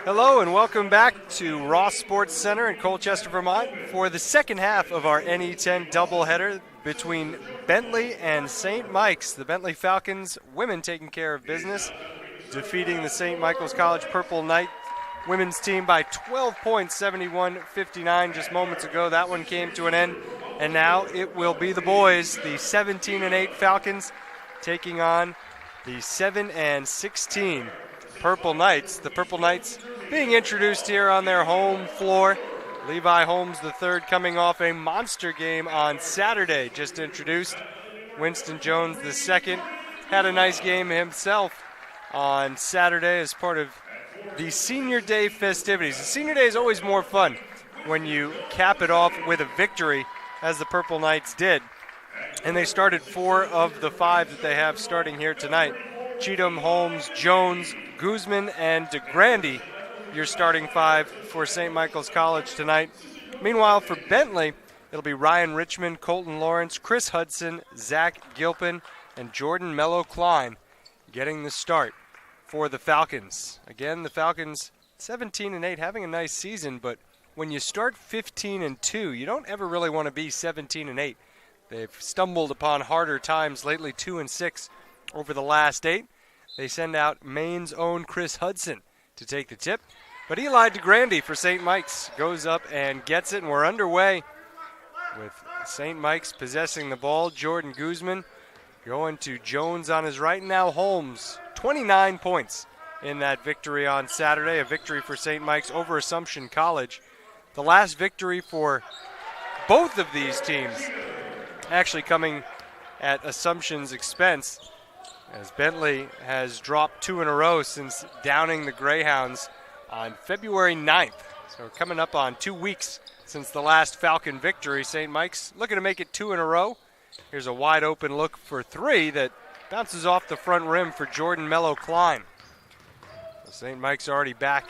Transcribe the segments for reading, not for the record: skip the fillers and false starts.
Hello and welcome back to Ross Sports Center in Colchester, Vermont for the second half of our NE10 doubleheader between Bentley and St. Mike's. The Bentley Falcons women taking care of business, defeating the St. Michael's College Purple Knight women's team by 12 points, 71-59 just moments ago. That one came to an end, and now it will be the boys, the 17-8 Falcons, taking on the 7-16 Purple Knights. The Purple Knights being introduced here on their home floor. Levi Holmes III coming off a monster game on Saturday, just introduced. Winston Jones II had a nice game himself on Saturday as part of the Senior Day festivities. The Senior Day is always more fun when you cap it off with a victory, as the Purple Knights did. And they started 4 of the 5 that they have starting here tonight. Cheatham, Holmes, Jones, Guzman, and DeGrande, your starting 5 for St. Michael's College tonight. Meanwhile, for Bentley, it'll be Ryan Richmond, Colton Lawrence, Chris Hudson, Zach Gilpin, and Jordan Mello-Klein getting the start for the Falcons. Again, the Falcons 17-8, having a nice season, but when you start 15-2, you don't ever really want to be 17-8. They've stumbled upon harder times lately, 2-6 over the last 8. They send out Maine's own Chris Hudson to take the tip. But Eli DeGrande for St. Mike's goes up and gets it, and we're underway with St. Mike's possessing the ball. Jordan Guzman going to Jones on his right. Now Holmes, 29 points in that victory on Saturday, a victory for St. Mike's over Assumption College. The last victory for both of these teams actually coming at Assumption's expense, as Bentley has dropped 2 in a row since downing the Greyhounds on February 9th. So coming up on 2 weeks since the last Falcon victory. St. Mike's looking to make it 2 in a row. Here's a wide open look for 3 that bounces off the front rim for Jordan Mello-Klein. So St. Mike's already back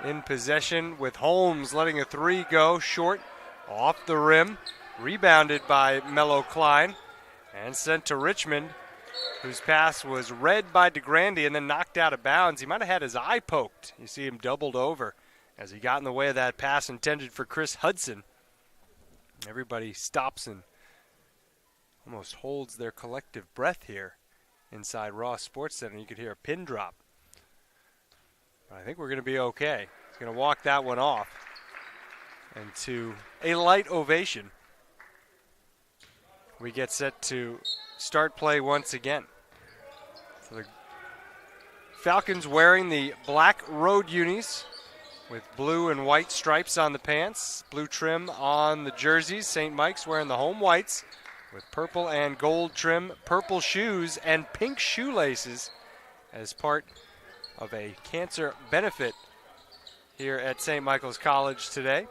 in possession with Holmes letting a 3 go short off the rim. Rebounded by Mello-Klein and sent to Richmond, whose pass was read by DeGrande and then knocked out of bounds. He might have had his eye poked. You see him doubled over as he got in the way of that pass intended for Chris Hudson. Everybody stops and almost holds their collective breath here inside Ross Sports Center. You could hear a pin drop. But I think we're going to be okay. He's going to walk that one off. And to a light ovation, we get set to start play once again. So the Falcons wearing the black road unis with blue and white stripes on the pants, blue trim on the jerseys. St. Mike's wearing the home whites with purple and gold trim, purple shoes, and pink shoelaces as part of a cancer benefit here at St. Michael's College today.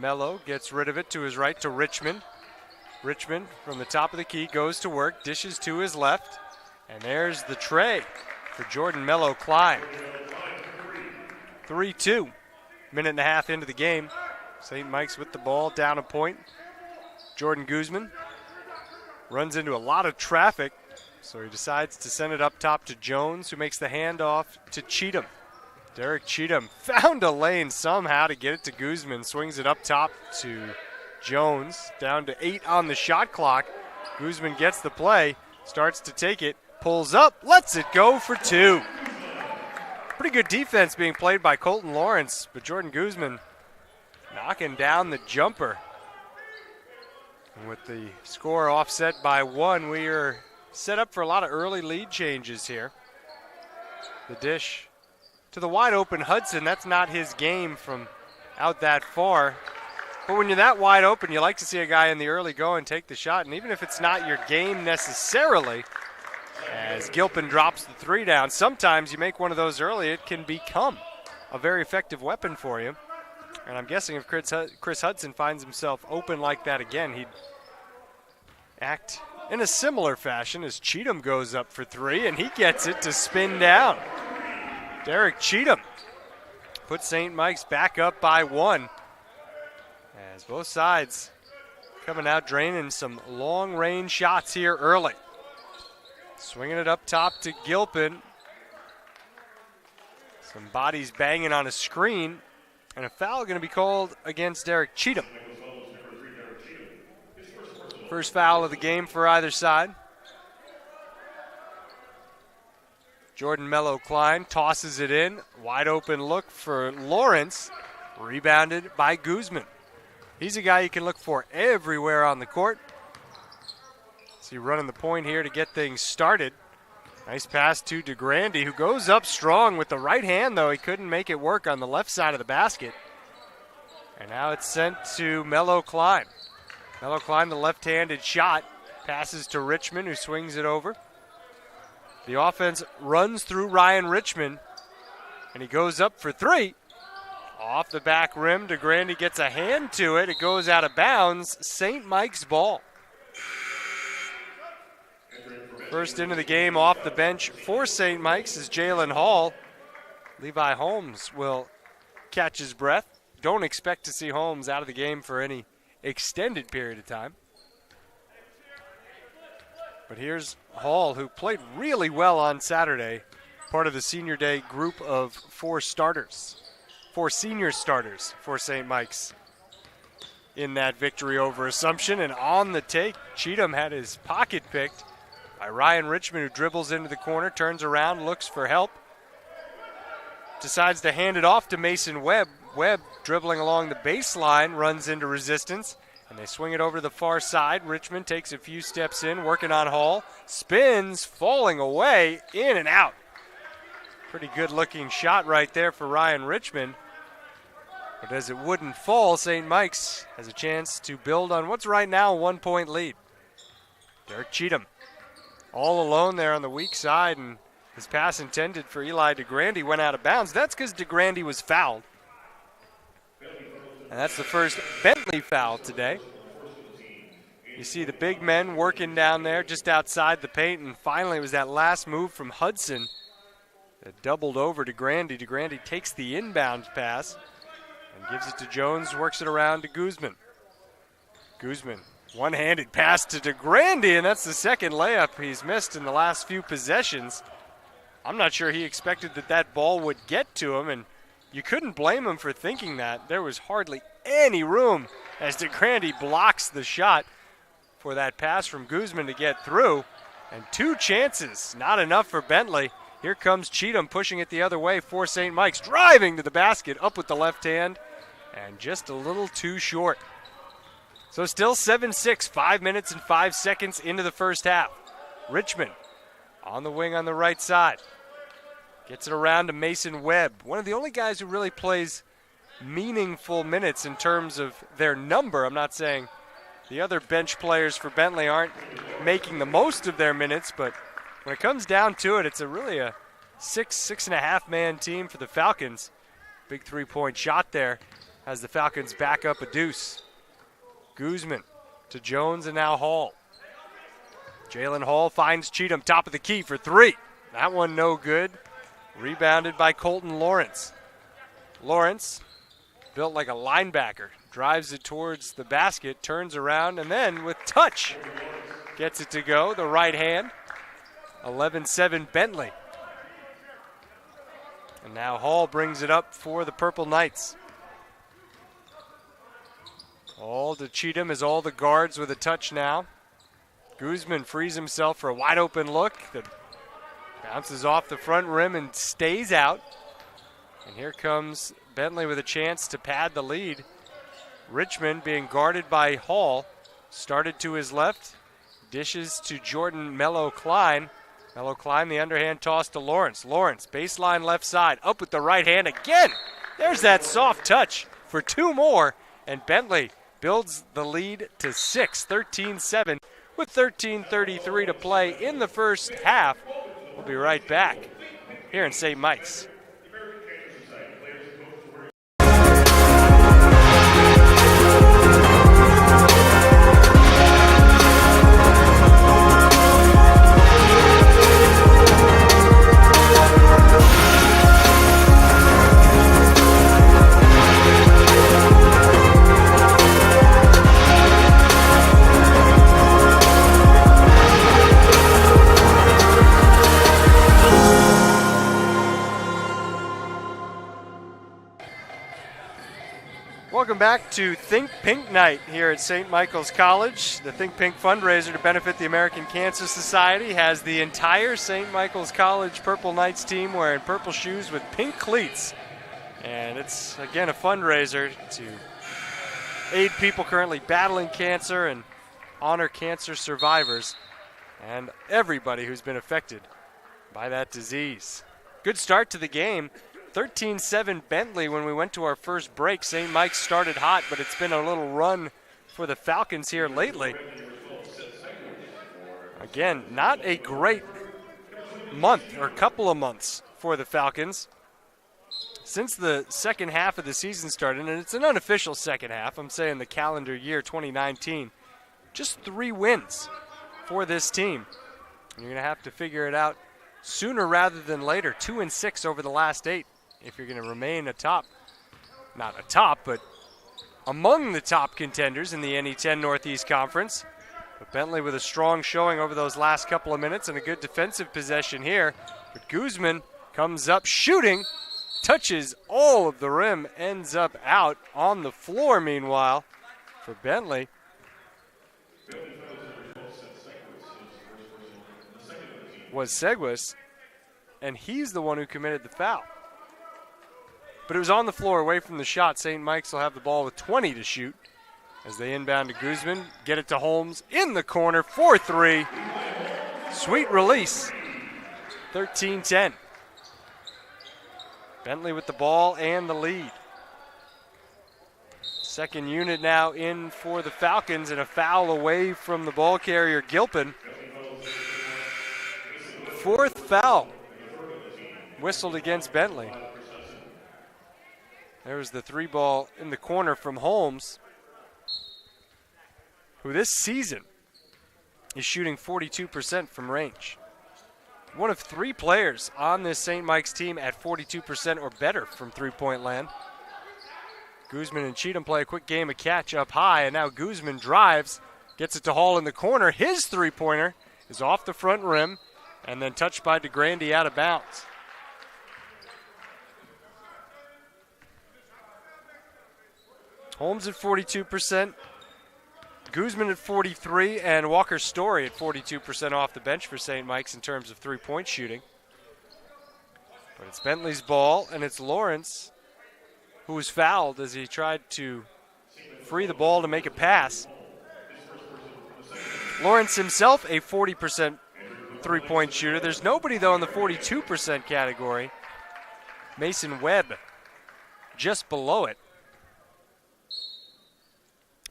Mello gets rid of it to his right to Richmond. Richmond from the top of the key goes to work, dishes to his left, and there's the tray for Jordan Mello-Klein. 3-2, minute and a half into the game. St. Mike's with the ball, down a point. Jordan Guzman runs into a lot of traffic, so he decides to send it up top to Jones, who makes the handoff to Cheatham. Derek Cheatham found a lane somehow to get it to Guzman, swings it up top to Jones, down to 8 on the shot clock. Guzman gets the play, starts to take it, pulls up, lets it go for 2. Pretty good defense being played by Colton Lawrence, but Jordan Guzman knocking down the jumper. And with the score offset by 1, we are set up for a lot of early lead changes here. The dish to the wide open Hudson. That's not his game from out that far. But when you're that wide open, you like to see a guy in the early going take the shot. And even if it's not your game necessarily, as Gilpin drops the 3 down, sometimes you make one of those early, it can become a very effective weapon for you. And I'm guessing if Chris Hudson finds himself open like that again, he'd act in a similar fashion as Cheatham goes up for 3, and he gets it to spin down. Derek Cheatham puts St. Mike's back up by 1. As both sides coming out draining some long-range shots here early. Swinging it up top to Gilpin. Some bodies banging on a screen, and a foul going to be called against Derek Cheatham. First foul of the game for either side. Jordan Mello-Klein tosses it in. Wide open look for Lawrence. Rebounded by Guzman. He's a guy you can look for everywhere on the court. See, running the point here to get things started. Nice pass to DeGrande, who goes up strong with the right hand, though. He couldn't make it work on the left side of the basket. And now it's sent to Mello-Klein. Mello-Klein, the left-handed shot. Passes to Richmond, who swings it over. The offense runs through Ryan Richmond, and he goes up for three. Off the back rim, DeGrande gets a hand to it. It goes out of bounds. St. Mike's ball. First into the game off the bench for St. Mike's is Jalen Hall. Levi Holmes will catch his breath. Don't expect to see Holmes out of the game for any extended period of time. But here's Hall, who played really well on Saturday, part of the senior day group of four senior starters for St. Mike's in that victory over Assumption. And on the take, Cheatham had his pocket picked by Ryan Richmond, who dribbles into the corner, turns around, looks for help, decides to hand it off to Mason Webb. Webb, dribbling along the baseline, runs into resistance, and they swing it over to the far side. Richmond takes a few steps in, working on Hall. Spins, falling away, in and out. Pretty good-looking shot right there for Ryan Richmond. But as it wouldn't fall, St. Mike's has a chance to build on what's right now a 1-point lead. Derek Cheatham all alone there on the weak side, and his pass intended for Eli DeGrande went out of bounds. That's because DeGrande was fouled. And that's the first Bentley foul today. You see the big men working down there just outside the paint, and finally it was that last move from Hudson that doubled over DeGrande. DeGrande takes the inbound pass and gives it to Jones, works it around to Guzman. Guzman, one-handed pass to DeGrande, and that's the second layup he's missed in the last few possessions. I'm not sure he expected that ball would get to him, and you couldn't blame him for thinking that. There was hardly any room as DeGrande blocks the shot for that pass from Guzman to get through. And two chances, not enough for Bentley. Here comes Cheatham pushing it the other way for St. Mike's, driving to the basket, up with the left hand, and just a little too short. So still 7-6, 5 minutes and 5 seconds into the first half. Richmond on the wing on the right side. Gets it around to Mason Webb, one of the only guys who really plays meaningful minutes in terms of their number. I'm not saying the other bench players for Bentley aren't making the most of their minutes, but when it comes down to it, it's really a 6.5 man team for the Falcons. Big three-point shot there as the Falcons back up a deuce. Guzman to Jones and now Hall. Jalen Hall finds Cheatham, top of the key for three. That one no good. Rebounded by Colton Lawrence. Lawrence, built like a linebacker, drives it towards the basket, turns around, and then with touch, gets it to go, the right hand. 11-7 Bentley. And now Hall brings it up for the Purple Knights. All to Cheatham as all the guards with a touch now. Guzman frees himself for a wide open look that bounces off the front rim and stays out. And here comes Bentley with a chance to pad the lead. Richmond being guarded by Hall. Started to his left. Dishes to Jordan Mello-Klein. Mello-Klein, the underhand toss to Lawrence. Lawrence, baseline left side. Up with the right hand again. There's that soft touch for two more. And Bentley builds the lead to 6, 13-7 with 13:33 to play in the first half. We'll be right back here in St. Mike's. Welcome back to Think Pink Night here at St. Michael's College. The Think Pink fundraiser to benefit the American Cancer Society has the entire St. Michael's College Purple Knights team wearing purple shoes with pink cleats. And it's, again, a fundraiser to aid people currently battling cancer and honor cancer survivors and everybody who's been affected by that disease. Good start to the game. 13-7 Bentley when we went to our first break. St. Mike's started hot, but it's been a little run for the Falcons here lately. Again, not a great month or couple of months for the Falcons. Since the second half of the season started, and it's an unofficial second half, I'm saying the calendar year 2019, just 3 wins for this team. And you're going to have to figure it out sooner rather than later. 2-6 over the last 8. If you're going to remain not atop, but among the top contenders in the NE10 Northeast Conference. But Bentley with a strong showing over those last couple of minutes and a good defensive possession here. But Guzman comes up shooting, touches all of the rim, ends up out on the floor meanwhile for Bentley. Was Seguis, and he's the one who committed the foul. But it was on the floor away from the shot. St. Mike's will have the ball with 20 to shoot as they inbound to Guzman. Get it to Holmes in the corner, 4-3. Sweet release, 13-10. Bentley with the ball and the lead. Second unit now in for the Falcons, and a foul away from the ball carrier, Gilpin. 4th foul whistled against Bentley. There was the 3 ball in the corner from Holmes, who this season is shooting 42% from range. One of 3 players on this St. Mike's team at 42% or better from three-point land. Guzman and Cheatham play a quick game of catch up high, and now Guzman drives, gets it to Hall in the corner. His three-pointer is off the front rim and then touched by DeGrande out of bounds. Holmes at 42%, Guzman at 43%, and Walker Story at 42% off the bench for St. Mike's in terms of three-point shooting. But it's Bentley's ball, and it's Lawrence who was fouled as he tried to free the ball to make a pass. Lawrence himself a 40% three-point shooter. There's nobody, though, in the 42% category. Mason Webb just below it.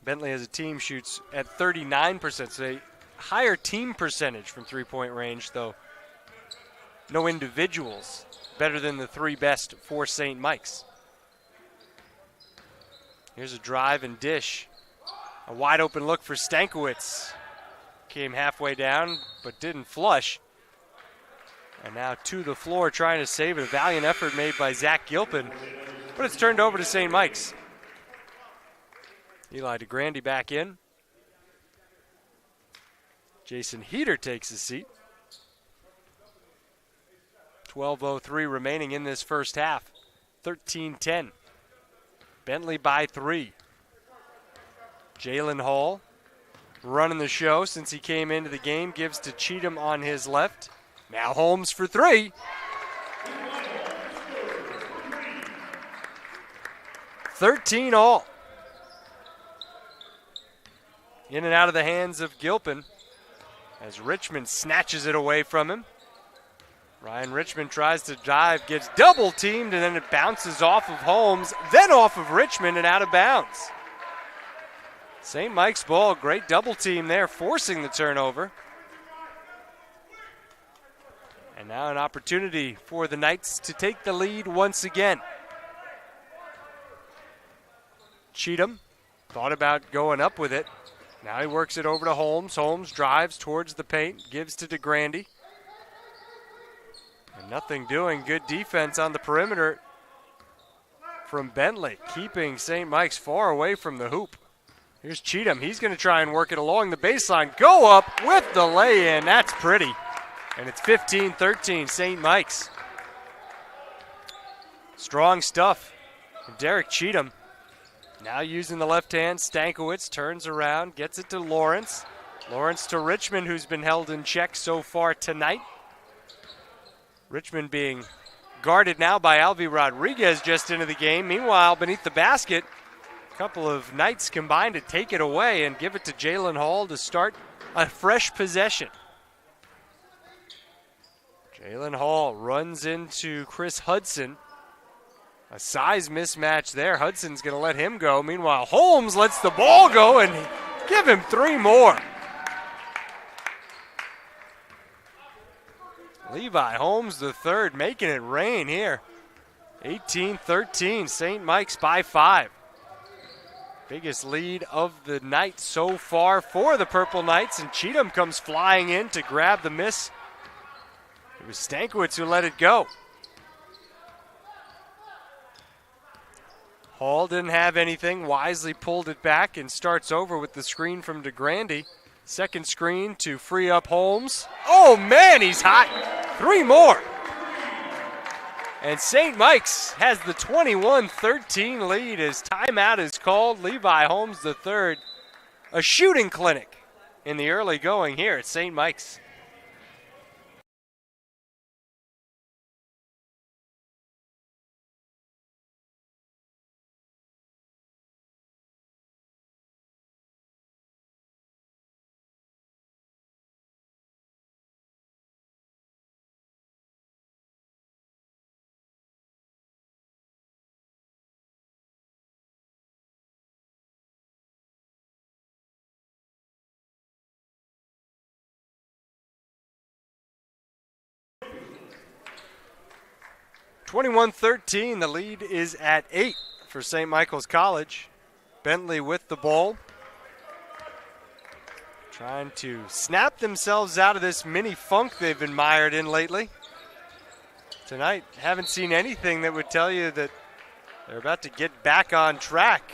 Bentley as a team shoots at 39%, so a higher team percentage from three-point range, though no individuals better than the 3 best for St. Mike's. Here's a drive and dish. A wide open look for Stankiewicz. Came halfway down, but didn't flush. And now to the floor trying to save it. A valiant effort made by Zach Gilpin, but it's turned over to St. Mike's. Eli DeGrande back in. Jason Heater takes his seat. 12:03 remaining in this first half. 13-10. Bentley by 3. Jalen Hall running the show since he came into the game. Gives to Cheatham on his left. Now Holmes for 3. $13 in and out of the hands of Gilpin as Richmond snatches it away from him. Ryan Richmond tries to dive, gets double teamed, and then it bounces off of Holmes, then off of Richmond and out of bounds. St. Mike's ball, great double team there, forcing the turnover. And now an opportunity for the Knights to take the lead once again. Cheatham thought about going up with it. Now he works it over to Holmes. Holmes drives towards the paint, gives to DeGrande. And nothing doing. Good defense on the perimeter from Bentley, keeping St. Mike's far away from the hoop. Here's Cheatham. He's going to try and work it along the baseline. Go up with the lay-in. That's pretty. And it's 15-13, St. Mike's. Strong stuff. Derek Cheatham Now using the left hand, Stankiewicz turns around, gets it to Lawrence. Lawrence to Richmond, who's been held in check so far tonight. Richmond being guarded now by Alvi Rodriguez just into the game. Meanwhile, beneath the basket, a couple of Knights combined to take it away and give it to Jalen Hall to start a fresh possession. Jalen Hall runs into Chris Hudson. A size mismatch there. Hudson's going to let him go. Meanwhile, Holmes lets the ball go and give him 3 more. Levi Holmes the third, making it rain here. 18-13, St. Mike's by 5. Biggest lead of the night so far for the Purple Knights, and Cheatham comes flying in to grab the miss. It was Stankiewicz who let it go. Hall didn't have anything, wisely pulled it back and starts over with the screen from DeGrande. Second screen to free up Holmes. Oh man, he's hot. 3 more. And St. Mike's has the 21-13 lead as timeout is called. Levi Holmes III, a shooting clinic in the early going here at St. Mike's. (21-13), the lead is at 8 for St. Michael's College. Bentley with the ball. Trying to snap themselves out of this mini funk they've been mired in lately. Tonight, haven't seen anything that would tell you that they're about to get back on track.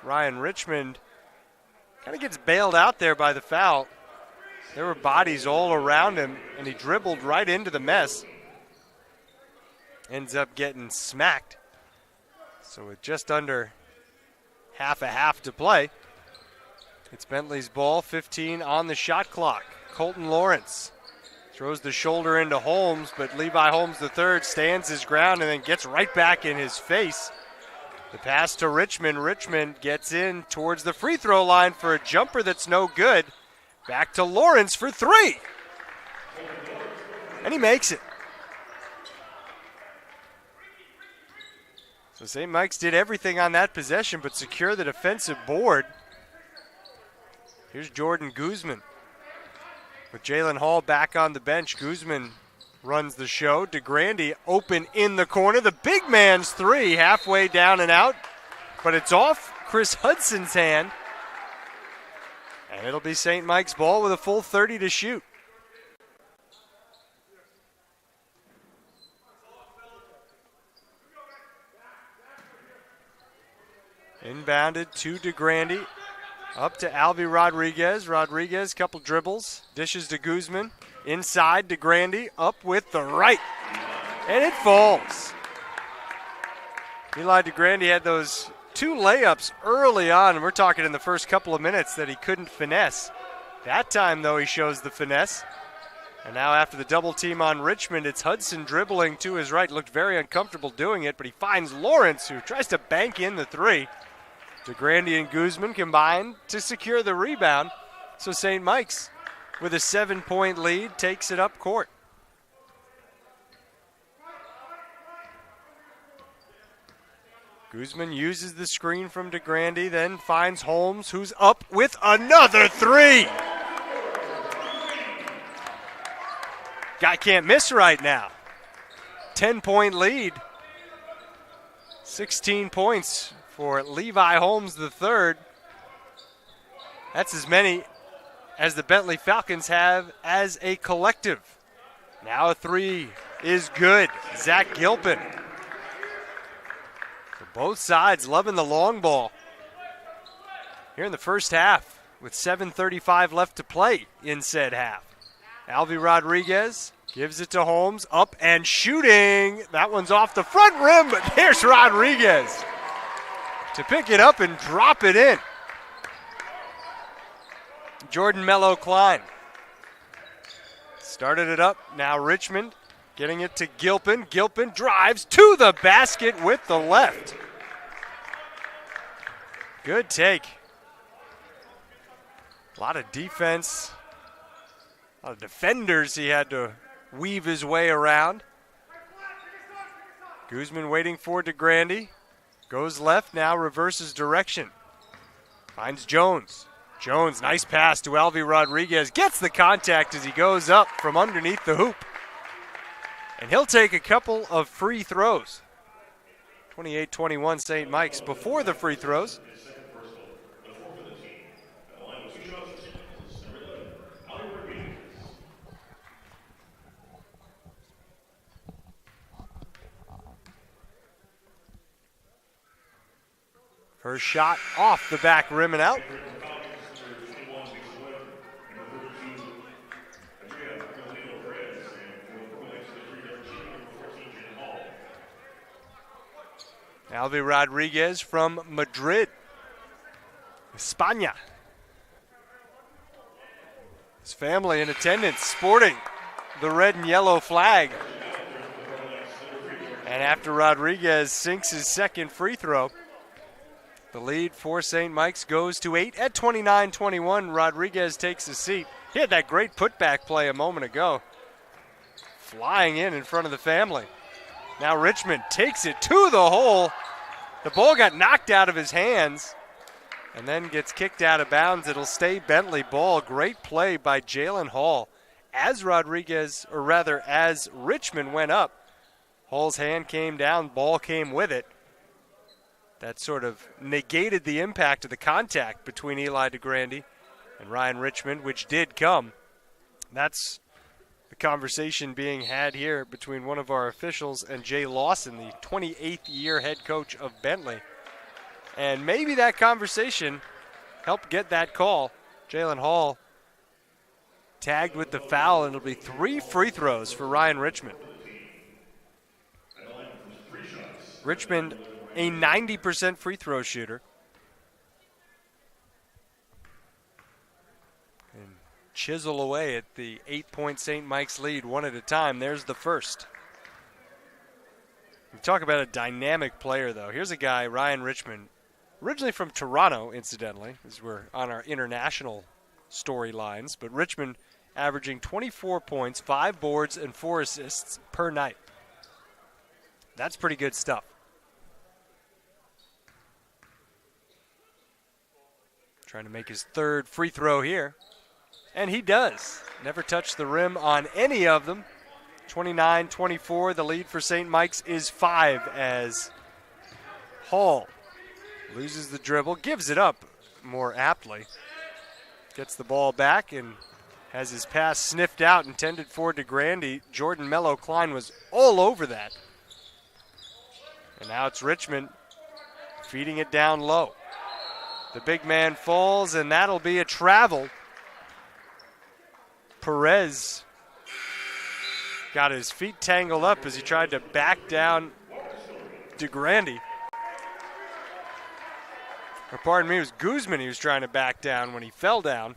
Ryan Richmond kind of gets bailed out there by the foul. There were bodies all around him, and he dribbled right into the mess. Ends up getting smacked. So with just under half a half to play, it's Bentley's ball, 15 on the shot clock. Colton Lawrence throws the shoulder into Holmes, but Levi Holmes III stands his ground and then gets right back in his face. The pass to Richmond. Richmond gets in towards the free throw line for a jumper that's no good. Back to Lawrence for 3. And he makes it. So St. Mike's did everything on that possession but secure the defensive board. Here's Jordan Guzman. With Jalen Hall back on the bench, Guzman runs the show. DeGrande open in the corner. The big man's 3, halfway down and out. But it's off Chris Hudson's hand. And it'll be St. Mike's ball with a full 30 to shoot. Inbounded to DeGrande. Up to Alvi Rodriguez. Rodriguez, couple dribbles. Dishes to Guzman. Inside DeGrande. Up with the right. And it falls. Eli DeGrande had those 2 layups early on. And we're talking in the first couple of minutes that he couldn't finesse. That time, though, he shows the finesse. And now after the double team on Richmond, it's Hudson dribbling to his right. Looked very uncomfortable doing it, but he finds Lawrence, who tries to bank in the 3. DeGrande and Guzman combined to secure the rebound. So St. Mike's, with a 7-point lead, takes it up court. Guzman uses the screen from DeGrande, then finds Holmes, who's up with another 3. Guy can't miss right now. 10-point lead. 16 points for Levi Holmes III. That's as many as the Bentley Falcons have as a collective. Now a 3 is good. Zach Gilpin. So both sides loving the long ball. Here in the first half with 7:35 left to play in said half. Alvi Rodriguez gives it to Holmes. Up and shooting. That one's off the front rim, but here's Rodriguez. to pick it up and drop it in. Jordan Mello Klein started it up. Now Richmond getting it to Gilpin. Gilpin drives to the basket with the left. Good take. A lot of defense. A lot of defenders he had to weave his way around. Guzman waiting for DeGrande. Goes left, now reverses direction. Finds Jones. Jones, nice pass to Alvy Rodriguez. Gets the contact as he goes up from underneath the hoop. And he'll take a couple of free throws. 28-21 St. Mike's before the free throws. First shot off the back rim and out. Alvy Rodriguez from Madrid, España. His family in attendance sporting the red and yellow flag. And after Rodriguez sinks his second free throw, the lead for St. Mike's goes to 8 at 29-21. Rodriguez takes a seat. He had that great putback play a moment ago. Flying in front of the family. Now Richmond takes it to the hole. The ball got knocked out of his hands and then gets kicked out of bounds. It'll stay Bentley ball. Great play by Jalen Hall. As Richmond went up, Hall's hand came down, ball came with it. That sort of negated the impact of the contact between Eli DeGrande and Ryan Richmond, which did come. That's the conversation being had here between one of our officials and Jay Lawson, the 28th year head coach of Bentley. And maybe that conversation helped get that call. Jalen Hall tagged with the foul, and it'll be 3 free throws for Ryan Richmond. Richmond, a 90% free throw shooter. And chisel away at the 8-point St. Mike's lead one at a time. There's the first. We talk about a dynamic player, though. Here's a guy, Ryan Richmond, originally from Toronto, incidentally, as we're on our international storylines. But Richmond averaging 24 points, 5 boards, and 4 assists per night. That's pretty good stuff. Trying to make his third free throw here. And he does. Never touched the rim on any of them. 29-24. The lead for St. Mike's is 5 as Hall loses the dribble, gives it up more aptly. Gets the ball back and has his pass sniffed out, intended for DeGrande. Jordan Mello Klein was all over that. And now it's Richmond feeding it down low. The big man falls, and that'll be a travel. Perez got his feet tangled up as he tried to back down DeGrande. Or pardon me, it was Guzman he was trying to back down when he fell down.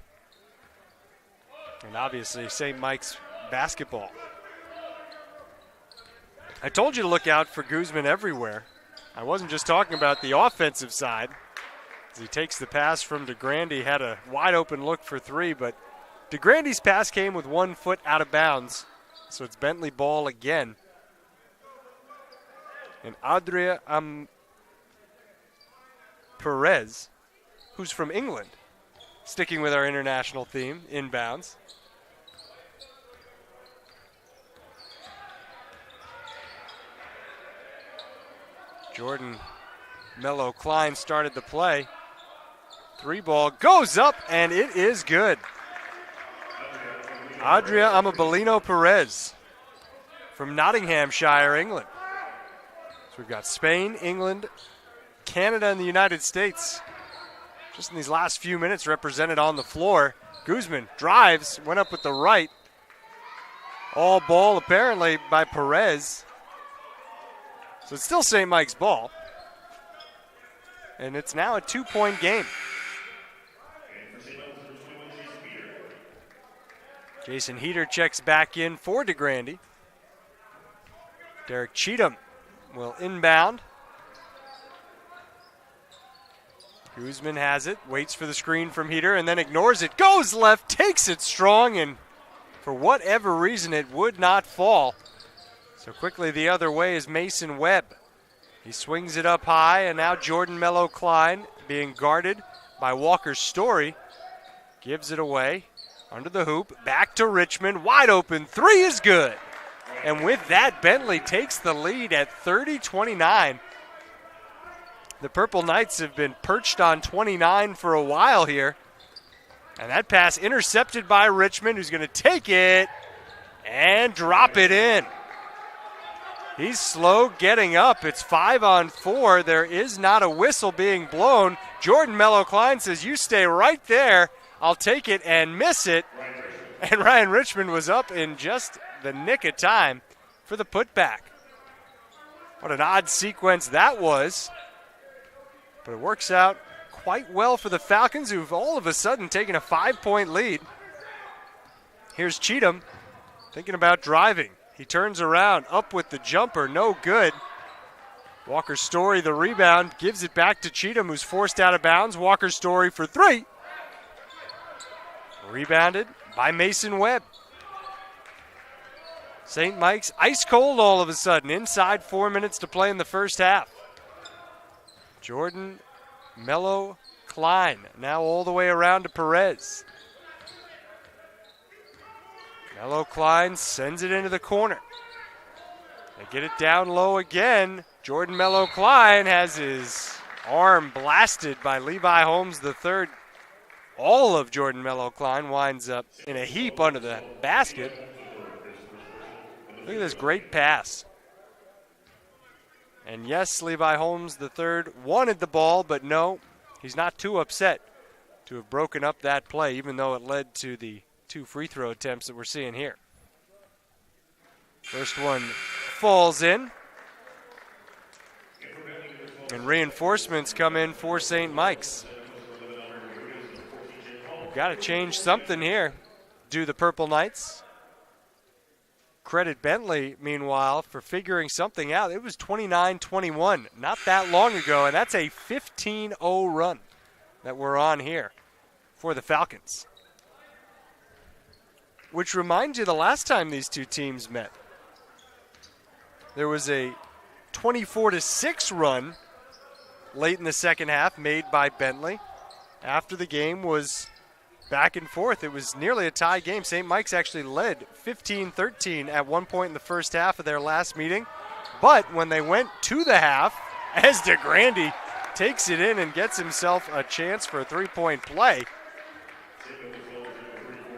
And obviously St. Mike's basketball. I told you to look out for Guzman everywhere. I wasn't just talking about the offensive side. As he takes the pass from DeGrande, had a wide open look for 3, but DeGrande's pass came with 1 foot out of bounds. So it's Bentley ball again. And Adria Perez, who's from England, sticking with our international theme, inbounds. Jordan Mello Klein started the play. 3 ball goes up, and it is good. Adria Amabilino Perez from Nottinghamshire, England. So we've got Spain, England, Canada, and the United States just in these last few minutes represented on the floor. Guzman drives, went up with the right. All ball apparently by Perez. So it's still St. Mike's ball. and it's now a 2-point game. Jason Heater checks back in for DeGrande. Derek Cheatham will inbound. Guzman has it, waits for the screen from Heater, and then ignores it. Goes left, takes it strong, and for whatever reason, it would not fall. So quickly the other way is Mason Webb. He swings it up high, and now Jordan Mello-Klein, being guarded by Walker Story, gives it away under the hoop. Back to Richmond, wide open, three is good. And with that, Bentley takes the lead at 30-29. The Purple Knights have been perched on 29 for a while here. And that pass intercepted by Richmond, who's going to take it and drop it in. He's slow getting up. It's 5-on-4. There is not a whistle being blown. Jordan Mello-Klein says, you stay right there. I'll take it and miss it. And Ryan Richmond was up in just the nick of time for the putback. What an odd sequence that was. But it works out quite well for the Falcons, who've all of a sudden taken a 5-point lead. Here's Cheatham thinking about driving. He turns around, up with the jumper, no good. Walker Story, the rebound, gives it back to Cheatham, who's forced out of bounds. Walker Story for three. Rebounded by Mason Webb. St. Mike's ice cold all of a sudden, inside 4 minutes to play in the first half. Jordan Mello-Klein now all the way around to Perez. Mello-Klein sends it into the corner. They get it down low again. Jordan Mello-Klein has his arm blasted by Levi Holmes III. All of Jordan Mello-Klein winds up in a heap under the basket. Look at this great pass. And yes, Levi Holmes III wanted the ball, but no, he's not too upset to have broken up that play, even though it led to the 2 free throw attempts that we're seeing here. First one falls in. And reinforcements come in for St. Mike's. We've got to change something here. Do the Purple Knights. Credit Bentley, meanwhile, for figuring something out. It was 29-21 not that long ago, and that's a 15-0 run that we're on here for the Falcons. Which reminds you the last time these two teams met. There was a 24-6 run late in the second half made by Bentley. After the game was back and forth. It was nearly a tie game. St. Mike's actually led 15-13 at one point in the first half of their last meeting. But when they went to the half, as DeGrande takes it in and gets himself a chance for a three-point play.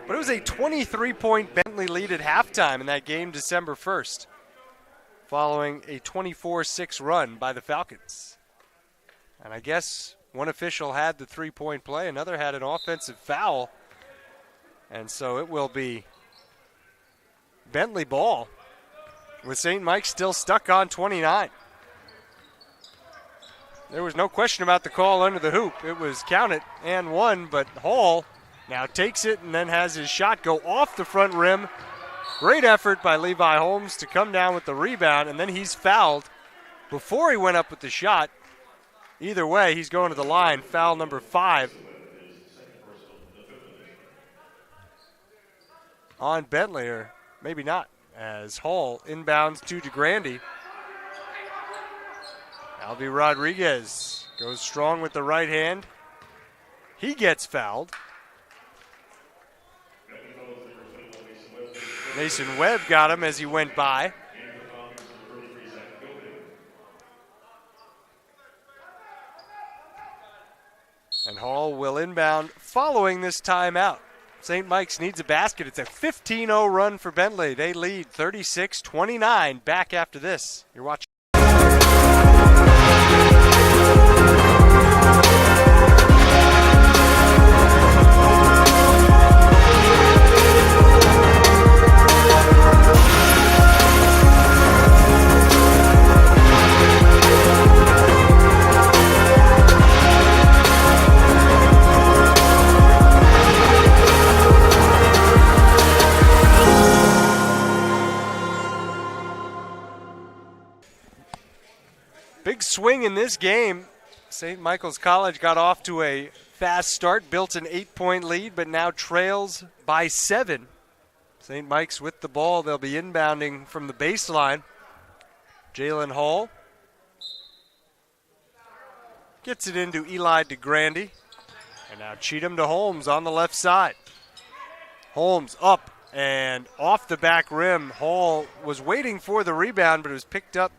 But it was a 23-point Bentley lead at halftime in that game December 1st, following a 24-6 run by the Falcons. And I guess one official had the three-point play, another had an offensive foul. And so it will be Bentley ball with St. Mike's still stuck on 29. There was no question about the call under the hoop. It was counted and one, but Hall now takes it and then has his shot go off the front rim. Great effort by Levi Holmes to come down with the rebound, and then he's fouled before he went up with the shot. Either way, he's going to the line. Foul number 5 on Bentley, or maybe not, as Hall inbounds to DeGrande. Alvy Rodriguez goes strong with the right hand. He gets fouled. Mason Webb got him as he went by. And Hall will inbound following this timeout. St. Mike's needs a basket. It's a 15-0 run for Bentley. They lead 36-29. Back after this. You're watching. Big swing in this game. St. Michael's College got off to a fast start, built an 8-point lead, but now trails by 7. St. Mike's with the ball. They'll be inbounding from the baseline. Jalen Hall gets it into Eli DeGrande. And now Cheatham to Holmes on the left side. Holmes up and off the back rim. Hall was waiting for the rebound, but it was picked up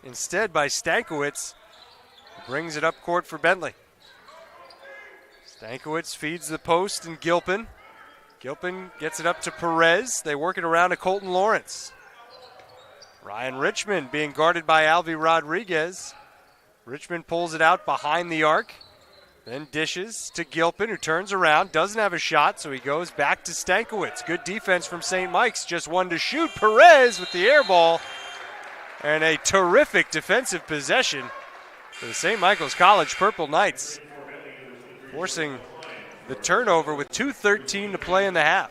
instead by Stankiewicz. Brings it up court for Bentley. Stankiewicz feeds the post and Gilpin. Gilpin gets it up to Perez. They work it around to Colton Lawrence. Ryan Richmond being guarded by Alvy Rodriguez. Richmond pulls it out behind the arc. Then dishes to Gilpin, who turns around, doesn't have a shot, so he goes back to Stankiewicz. Good defense from St. Mike's, just one to shoot. Perez with the air ball. And a terrific defensive possession for the St. Michael's College Purple Knights, forcing the turnover with 2:13 to play in the half.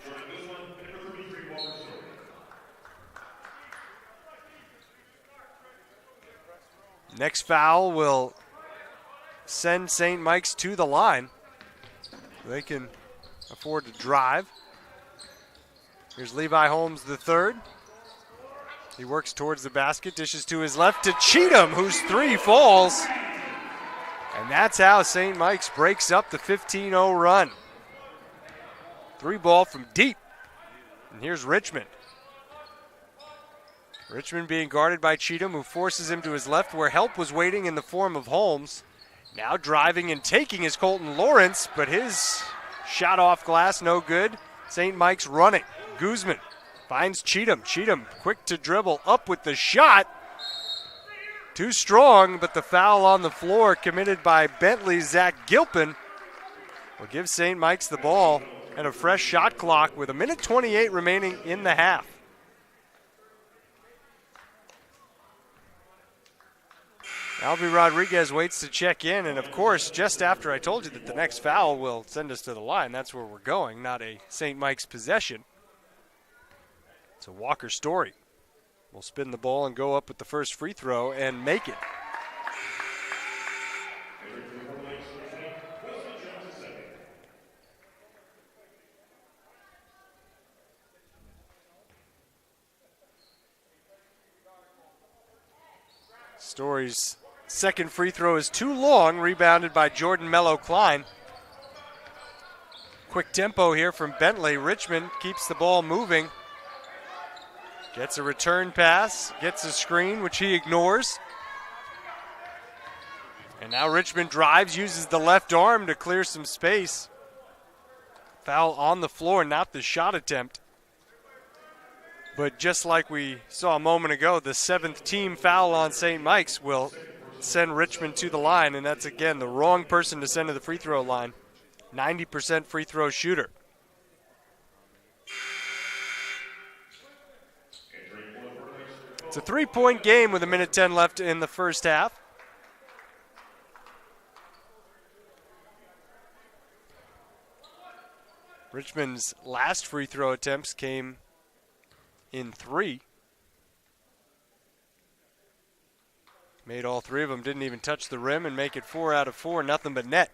Next foul will send St. Mike's to the line. They can afford to drive. Here's Levi Holmes the third. He works towards the basket, dishes to his left to Cheatham, whose three falls. And that's how St. Mike's breaks up the 15-0 run. 3 ball from deep. And here's Richmond. Richmond being guarded by Cheatham, who forces him to his left, where help was waiting in the form of Holmes. Now driving and taking is Colton Lawrence, but his shot off glass, no good. St. Mike's running. Guzman finds Cheatham. Cheatham quick to dribble, up with the shot. Too strong, but the foul on the floor committed by Bentley's Zach Gilpin will give St. Mike's the ball and a fresh shot clock with 1:28 remaining in the half. Alvy Rodriguez waits to check in, and of course, just after I told you that the next foul will send us to the line, that's where we're going, not a St. Mike's possession. It's a Walker Story. We'll spin the ball and go up with the first free throw and make it. Story's second free throw is too long, rebounded by Jordan Mello-Klein. Quick tempo here from Bentley. Richmond keeps the ball moving. Gets a return pass, gets a screen, which he ignores. And now Richmond drives, uses the left arm to clear some space. Foul on the floor, not the shot attempt. But just like we saw a moment ago, the 7th team foul on St. Mike's will send Richmond to the line, and that's, again, the wrong person to send to the free throw line. 90% free throw shooter. It's a 3-point game with 1:10 left in the first half. Richmond's last free throw attempts came in 3. Made all 3 of them, didn't even touch the rim, and make it 4 out of 4, nothing but net.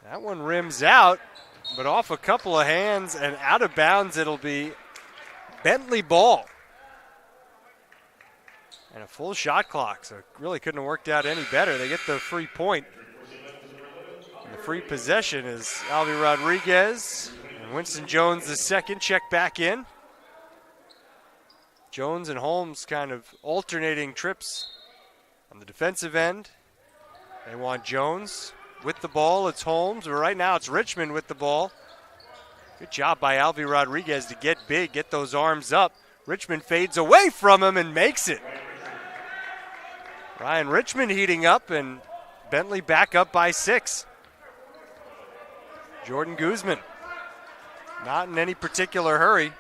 That one rims out, but off a couple of hands and out of bounds. It'll be Bentley ball. And a full shot clock, so it really couldn't have worked out any better. They get the free point. And the free possession is Alvy Rodriguez. And Winston Jones, the second, check back in. Jones and Holmes kind of alternating trips on the defensive end. They want Jones with the ball. It's Holmes, but right now it's Richmond with the ball. Good job by Alvy Rodriguez to get big, get those arms up. Richmond fades away from him and makes it. Ryan Richmond heating up, and Bentley back up by 6. Jordan Guzman, not in any particular hurry.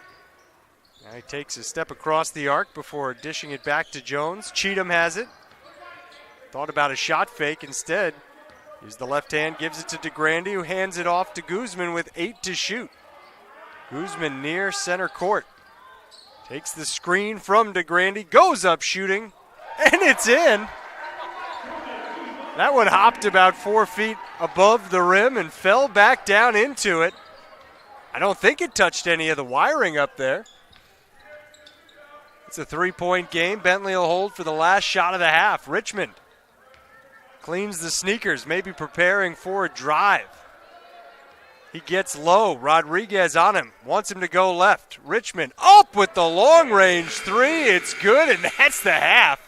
Now he takes a step across the arc before dishing it back to Jones. Cheatham has it. Thought about a shot fake instead. Used the left hand, gives it to DeGrande, who hands it off to Guzman with 8 to shoot. Guzman near center court. Takes the screen from DeGrande, goes up shooting, and it's in. That one hopped about 4 feet above the rim and fell back down into it. I don't think it touched any of the wiring up there. It's a 3-point game. Bentley will hold for the last shot of the half. Richmond cleans the sneakers, maybe preparing for a drive. He gets low. Rodriguez on him. Wants him to go left. Richmond up with the long-range 3. It's good, and that's the half.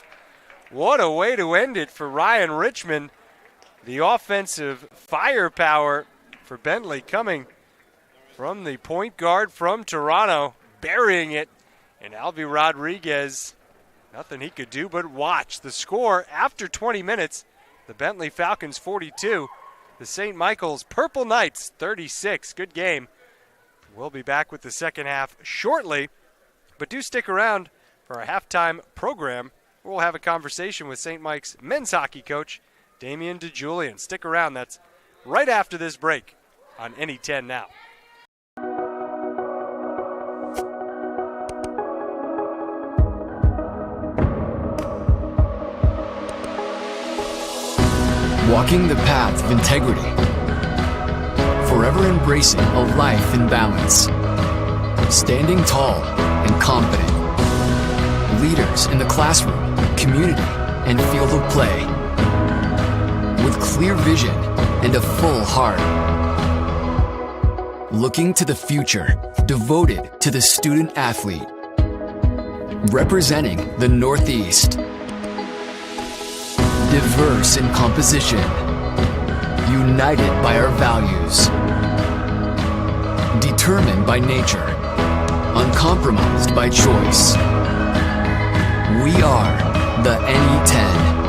What a way to end it for Ryan Richmond. The offensive firepower for Bentley coming from the point guard from Toronto, burying it. And Alvy Rodriguez, nothing he could do but watch. The score after 20 minutes, the Bentley Falcons 42, the St. Michael's Purple Knights 36. Good game. We'll be back with the second half shortly, but do stick around for our halftime program. We'll have a conversation with St. Mike's men's hockey coach, Damian DeJulian. Stick around. That's right after this break on NE10 Now. Walking the path of integrity, forever embracing a life in balance, standing tall and confident, leaders in the classroom, community, and field of play, with clear vision and a full heart, looking to the future, devoted to the student athlete, representing the Northeast. Diverse in composition, united by our values, determined by nature, uncompromised by choice. We are the NE10.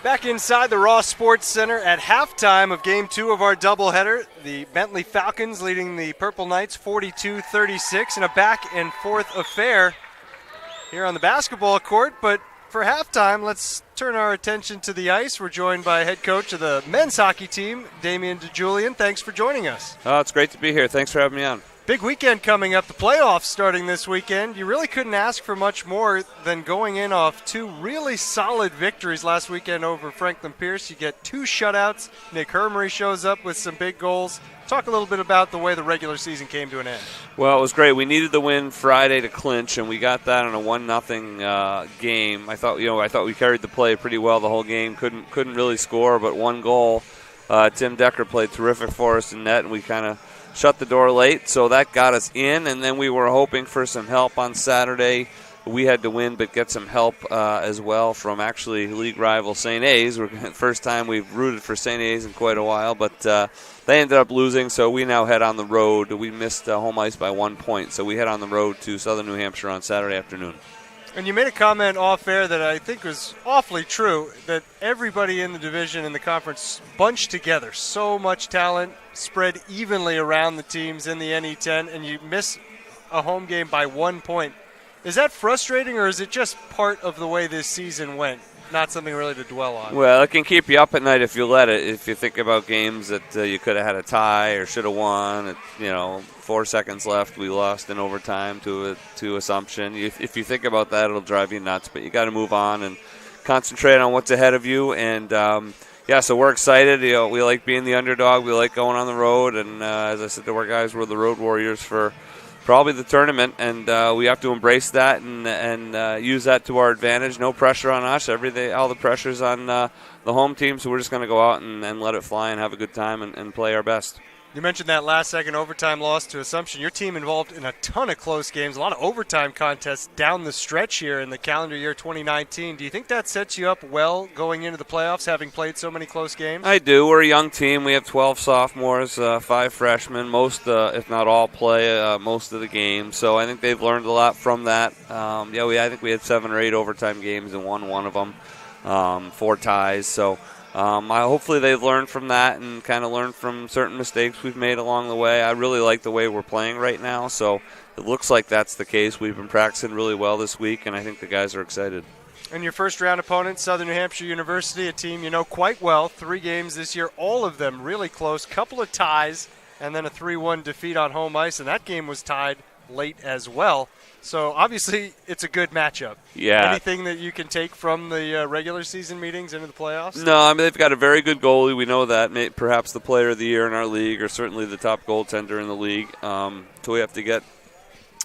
Back inside the Ross Sports Center at halftime of Game 2 of our doubleheader. The Bentley Falcons leading the Purple Knights 42-36 in a back-and-forth affair here on the basketball court. But for halftime, let's turn our attention to the ice. We're joined by head coach of the men's hockey team, Damian DeJulian. Thanks for joining us. Oh, it's great to be here. Thanks for having me on. Big weekend coming up, the playoffs starting this weekend. You really couldn't ask for much more than going in off 2 really solid victories last weekend over Franklin Pierce. You get 2 shutouts. Nick Hermery shows up with some big goals. Talk a little bit about the way the regular season came to an end. Well, it was great. We needed the win Friday to clinch, and we got that in a 1-0 game. I thought we carried the play pretty well the whole game. Couldn't really score, but 1 goal. Tim Decker played terrific for us in net, and we kind of shut the door late, so that got us in, and then we were hoping for some help on Saturday. We had to win, but get some help as well from actually league rival St. A's. We're the first time we've rooted for St. A's in quite a while, but they ended up losing, so we now head on the road. We missed home ice by 1 point, so we head on the road to Southern New Hampshire on Saturday afternoon. And you made a comment off air that I think was awfully true, that everybody in the division and the conference bunched together. So much talent spread evenly around the teams in the NE10, and you miss a home game by 1 point. Is that frustrating, or is it just part of the way this season went? Not something really to dwell on. Well, it can keep you up at night if you let it. If you think about games that you could have had a tie or should have won, 4 seconds left, we lost in overtime to Assumption. If you think about that, it'll drive you nuts. But you got to move on and concentrate on what's ahead of you. And yeah, so we're excited. We like being the underdog. We like going on the road, and as I said to our guys, we're the road warriors for probably the tournament, and we have to embrace that and use that to our advantage. No pressure on us. All the pressure's on the home team, so we're just going to go out and let it fly and have a good time and play our best. You mentioned that last-second overtime loss to Assumption. Your team involved in a ton of close games, a lot of overtime contests down the stretch here in the calendar year 2019. Do you think that sets you up well going into the playoffs, having played so many close games? I do. We're a young team. We have 12 sophomores, 5 freshmen. Most, if not all, play most of the games. So I think they've learned a lot from that. I think we had 7 or 8 overtime games and won one of them, 4 ties. So hopefully they've learned from that and kind of learned from certain mistakes we've made along the way. I really like the way we're playing right now, so it looks like that's the case. We've been practicing really well this week, and I think the guys are excited. And your first-round opponent, Southern New Hampshire University, a team you know quite well. 3 games this year, all of them really close, couple of ties, and then a 3-1 defeat on home ice, and that game was tied late as well. So obviously it's a good matchup. Yeah. Anything that you can take from the regular season meetings into the playoffs? No, I mean, they've got a very good goalie. We know that. Perhaps the player of the year in our league, or certainly the top goaltender in the league. So we have to get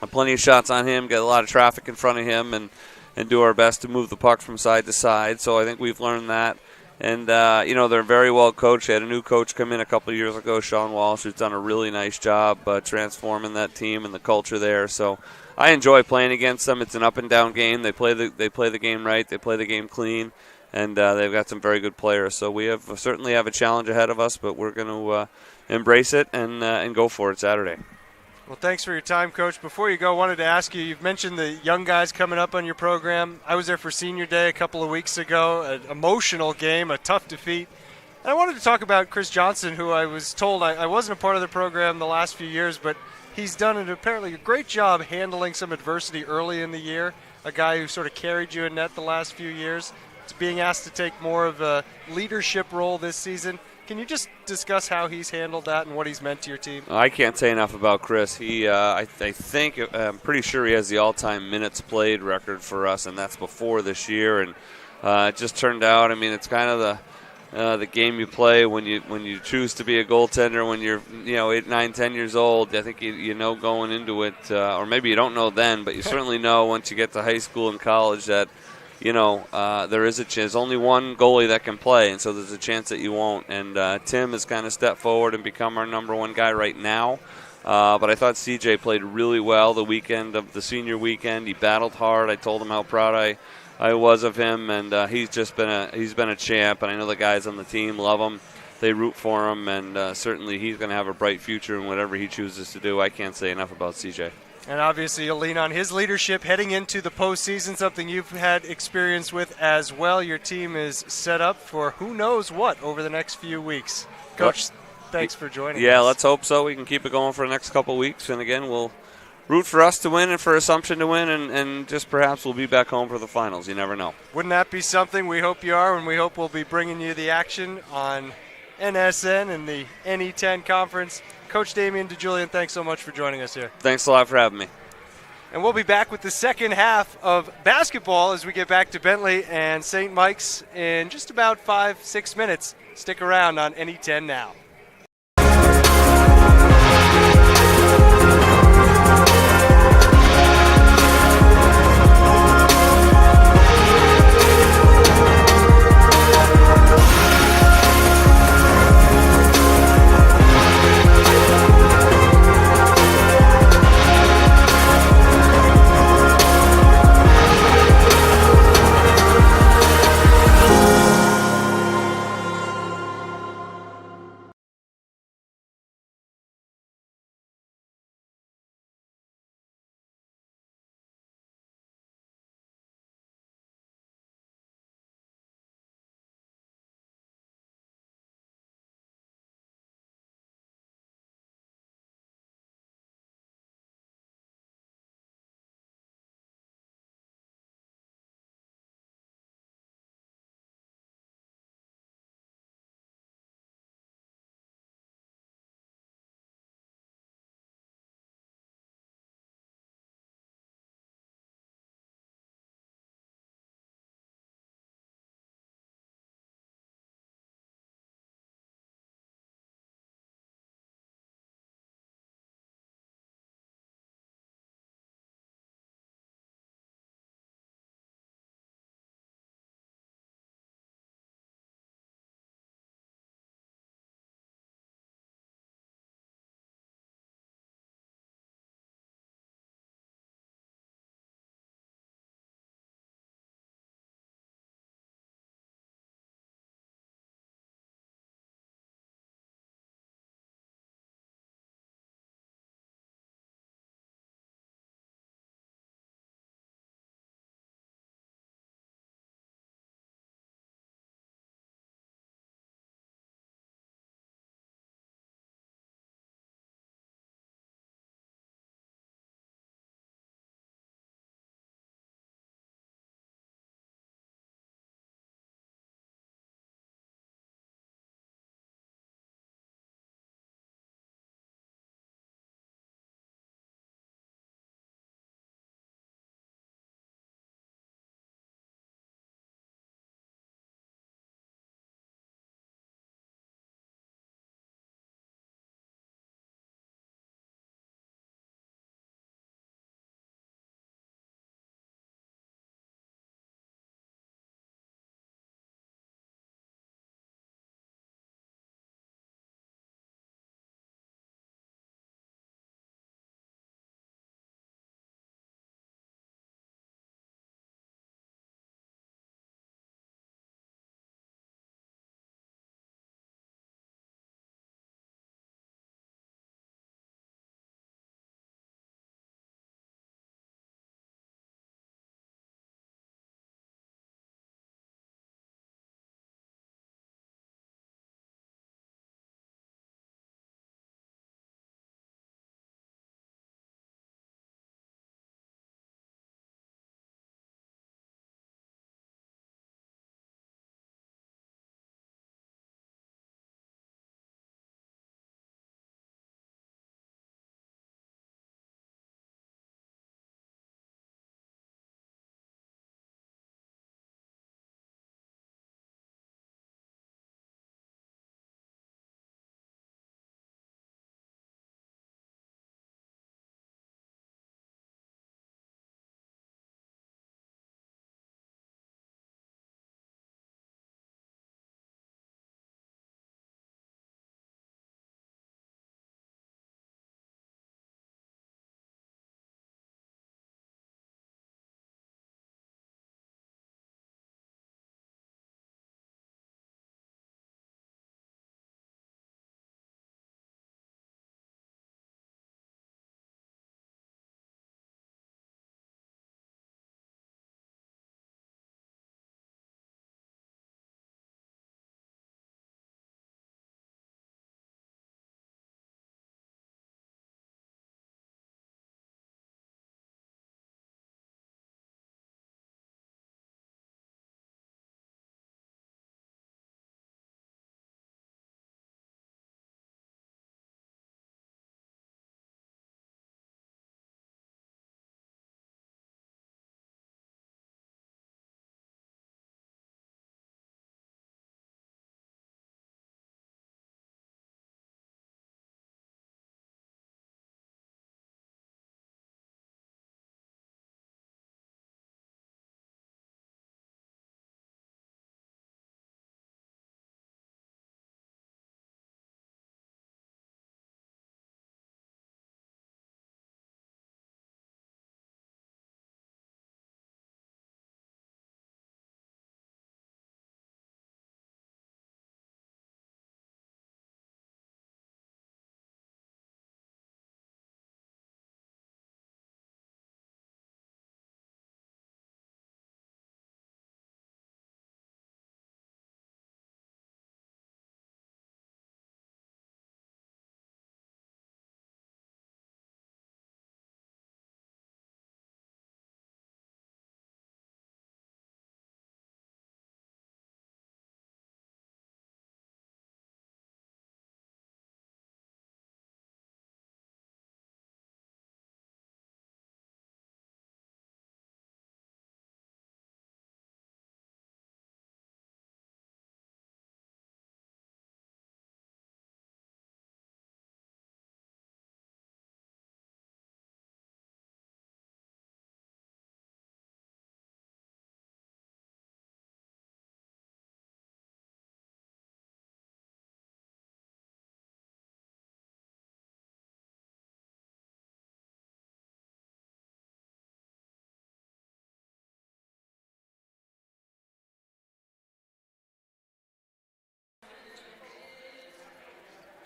plenty of shots on him, get a lot of traffic in front of him, and do our best to move the puck from side to side. So I think we've learned that. And, they're very well coached. They had a new coach come in a couple of years ago, Sean Walsh, who's done a really nice job transforming that team and the culture there. So I enjoy playing against them. It's an up-and-down game. They play the game right. They play the game clean. And they've got some very good players. So we certainly have a challenge ahead of us, but we're going to embrace it and go for it Saturday. Well, thanks for your time, Coach. Before you go, I wanted to ask you, you've mentioned the young guys coming up on your program. I was there for Senior Day a couple of weeks ago, an emotional game, a tough defeat. And I wanted to talk about Chris Johnson, who I was told I wasn't a part of the program the last few years, but he's done apparently a great job handling some adversity early in the year, a guy who sort of carried you in net the last few years. It's being asked to take more of a leadership role this season. Can you just discuss how he's handled that and what he's meant to your team? I can't say enough about Chris. I'm pretty sure he has the all-time minutes played record for us, and that's before this year. And it just turned out, it's kind of the game you play when you choose to be a goaltender when you're 8, 9, 10 years old. I think you know going into it, or maybe you don't know then, but you certainly know once you get to high school and college that there is a chance. There's only one goalie that can play, and so there's a chance that you won't. And Tim has kind of stepped forward and become our number one guy right now. But I thought CJ played really well the weekend of the senior weekend. He battled hard. I told him how proud I was of him, and he's been a champ. And I know the guys on the team love him. They root for him, and certainly he's going to have a bright future in whatever he chooses to do. I can't say enough about CJ. And obviously you'll lean on his leadership heading into the postseason, something you've had experience with as well. Your team is set up for who knows what over the next few weeks. Coach, thanks for joining us. Yeah, let's hope so. We can keep it going for the next couple of weeks. And again, we'll root for us to win and for Assumption to win, and just perhaps we'll be back home for the finals. You never know. Wouldn't that be something? We hope you are, and we hope we'll be bringing you the action on NSN and the NE10 conference. Coach Damian DeJulian, thanks so much for joining us here. Thanks a lot for having me. And we'll be back with the second half of basketball as we get back to Bentley and St. Mike's in just about 5-6 minutes. Stick around on NE10 now.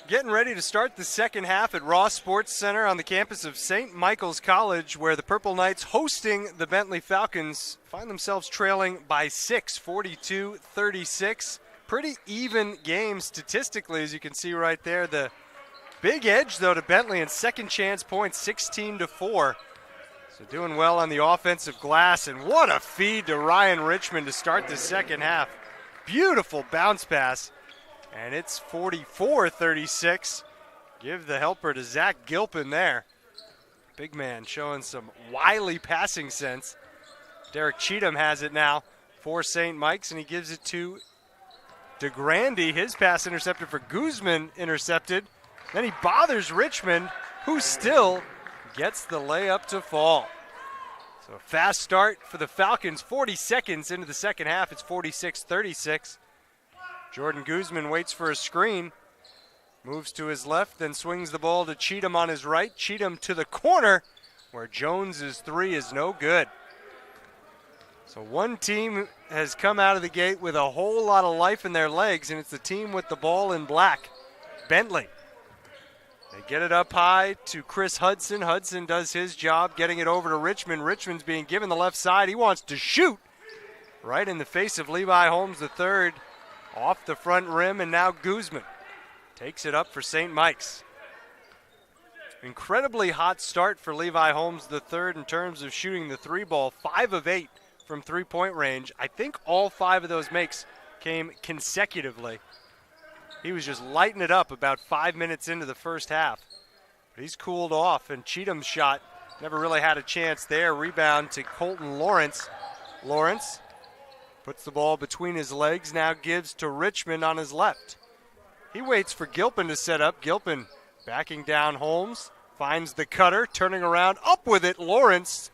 Getting ready to start the second half at Ross Sports Center on the campus of St. Michael's College, where the Purple Knights, hosting the Bentley Falcons, find themselves trailing by 6, 42-36. Pretty even game statistically, as you can see right there. The big edge, though, to Bentley in second chance points, 16-4. So doing well on the offensive glass, and what a feed to Ryan Richmond to start the second half. Beautiful bounce pass. And it's 44-36. Give the helper to Zach Gilpin there. Big man showing some wily passing sense. Derek Cheatham has it now for St. Mike's, and he gives it to DeGrande. His pass intercepted for Guzman, intercepted. Then he bothers Richmond, who still gets the layup to fall. So a fast start for the Falcons. 40 seconds into the second half, it's 46-36. Jordan Guzman waits for a screen, moves to his left, then swings the ball to Cheatham on his right. Cheatham to the corner, where Jones's three is no good. So one team has come out of the gate with a whole lot of life in their legs, and it's the team with the ball in black, Bentley. They get it up high to Chris Hudson. Hudson does his job getting it over to Richmond. Richmond's being given the left side. He wants to shoot right in the face of Levi Holmes III. Off the front rim, and now Guzman takes it up for St. Mike's. Incredibly hot start for Levi Holmes III in terms of shooting the three ball. 5 of 8 from three-point range. I think all 5 of those makes came consecutively. He was just lighting it up about 5 minutes into the first half. But he's cooled off, and Cheatham's shot never really had a chance there. Rebound to Colton Lawrence. Lawrence puts the ball between his legs, now gives to Richmond on his left. He waits for Gilpin to set up. Gilpin backing down Holmes, finds the cutter, turning around, up with it, Lawrence.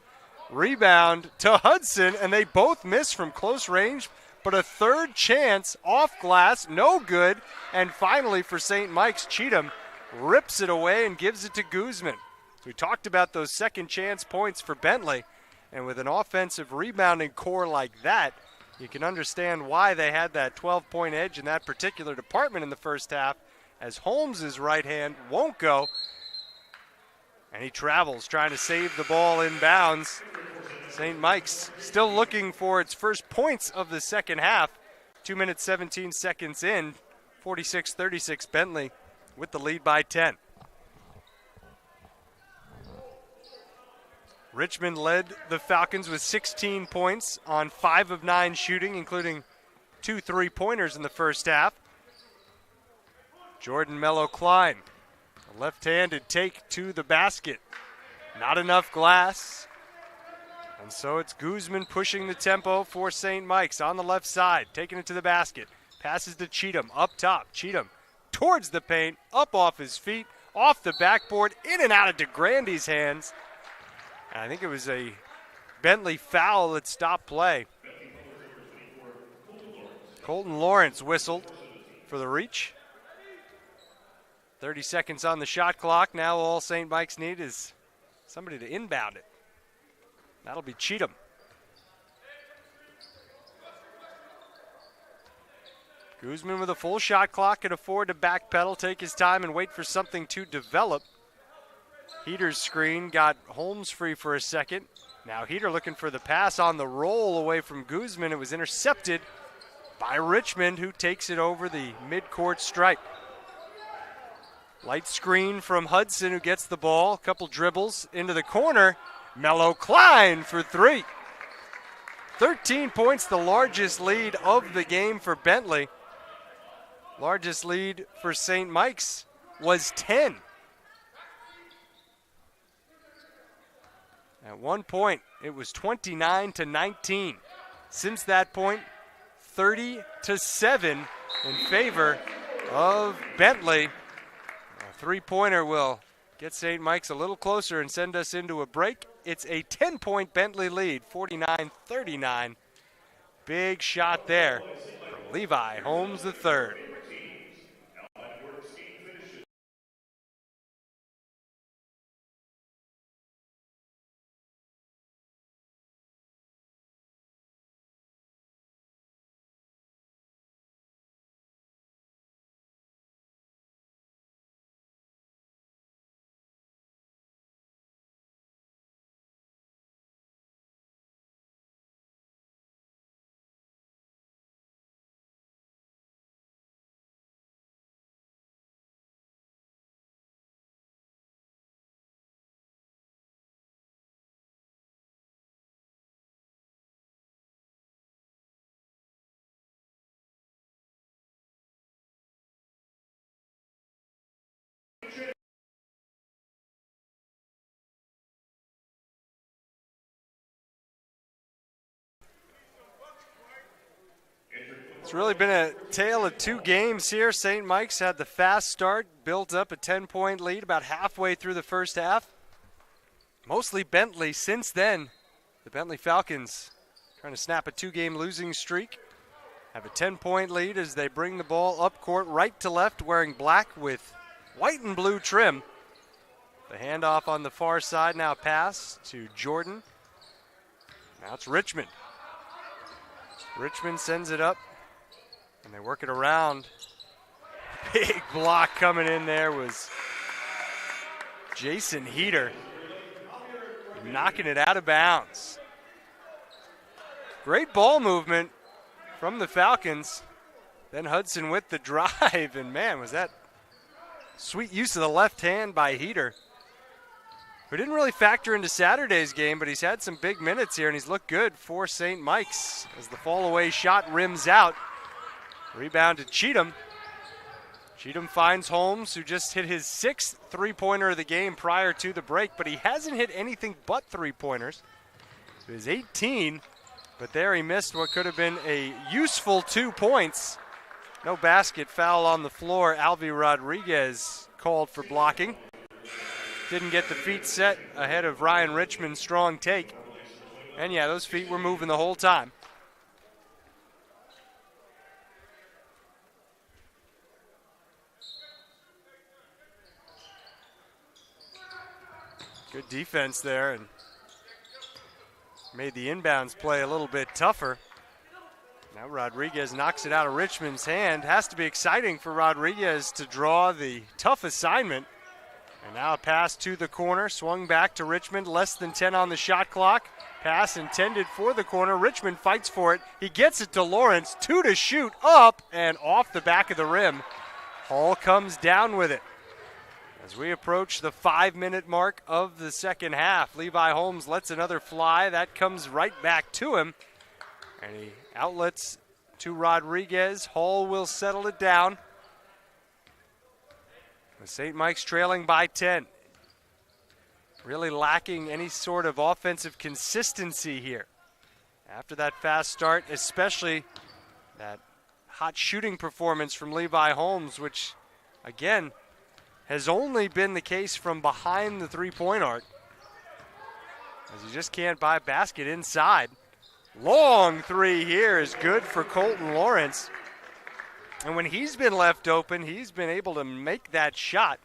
Rebound to Hudson, and they both miss from close range, but a third chance off glass, no good. And finally for St. Mike's, Cheatham rips it away and gives it to Guzman. So we talked about those second chance points for Bentley, and with an offensive rebounding core like that, you can understand why they had that 12-point edge in that particular department in the first half, as Holmes' right hand won't go, and he travels trying to save the ball in bounds. St. Mike's still looking for its first points of the second half. 2 minutes, 17 seconds in, 46-36 Bentley with the lead by 10. Richmond led the Falcons with 16 points on 5 of 9 shooting, including 2 3-pointers in the first half. Jordan Mello-Klein, a left-handed take to the basket. Not enough glass. And so it's Guzman pushing the tempo for St. Mike's on the left side, taking it to the basket. Passes to Cheatham, up top. Cheatham towards the paint, up off his feet, off the backboard, in and out of DeGrande's hands. And I think it was a Bentley foul that stopped play. Colton Lawrence whistled for the reach. 30 seconds on the shot clock. Now all St. Mike's need is somebody to inbound it. That'll be Cheatham. Guzman with a full shot clock can afford to backpedal, take his time, and wait for something to develop. Heater's screen got Holmes free for a second. Now Heater looking for the pass on the roll away from Guzman. It was intercepted by Richmond, who takes it over the midcourt stripe. Light screen from Hudson, who gets the ball. A couple dribbles into the corner. Mello-Klein for 3. 13 points, the largest lead of the game for Bentley. Largest lead for St. Mike's was 10. At one point, it was 29-19. Since that point, 30-7 in favor of Bentley. A three-pointer will get St. Mike's a little closer and send us into a break. It's a 10-point Bentley lead, 49-39. Big shot there from Levi Holmes III. It's really been a tale of two games here. St. Mike's had the fast start, built up a 10-point lead about halfway through the first half. Mostly Bentley since then. The Bentley Falcons trying to snap a 2-game losing streak. Have a 10-point lead as they bring the ball up court right to left, wearing black with white and blue trim. The handoff on the far side, now pass to Jordan. Now it's Richmond. Richmond sends it up, and they work it around. Big block coming in there was Jason Heater, knocking it out of bounds. Great ball movement from the Falcons. Then Hudson with the drive, and man, was that sweet use of the left hand by Heater, who didn't really factor into Saturday's game, but he's had some big minutes here, and he's looked good for St. Mike's as the fall-away shot rims out. Rebound to Cheatham. Cheatham finds Holmes, who just hit his 6th three-pointer of the game prior to the break, but he hasn't hit anything but three-pointers. It was 18, but there he missed what could have been a useful 2 points. No basket, foul on the floor. Alvy Rodriguez called for blocking. Didn't get the feet set ahead of Ryan Richmond's strong take. And yeah, those feet were moving the whole time. Good defense there and made the inbounds play a little bit tougher. Now Rodriguez knocks it out of Richmond's hand. Has to be exciting for Rodriguez to draw the tough assignment. And now a pass to the corner, swung back to Richmond, less than 10 on the shot clock. Pass intended for the corner. Richmond fights for it. He gets it to Lawrence, 2 to shoot, up and off the back of the rim. Hall comes down with it. As we approach the 5-minute mark of the second half, Levi Holmes lets another fly. That comes right back to him. And he outlets to Rodriguez. Hall will settle it down. St. Mike's trailing by 10. Really lacking any sort of offensive consistency here. After that fast start, especially that hot shooting performance from Levi Holmes, which, again, has only been the case from behind the three-point arc, as you just can't buy a basket inside. Long three here is good for Colton Lawrence. And when he's been left open, he's been able to make that shot.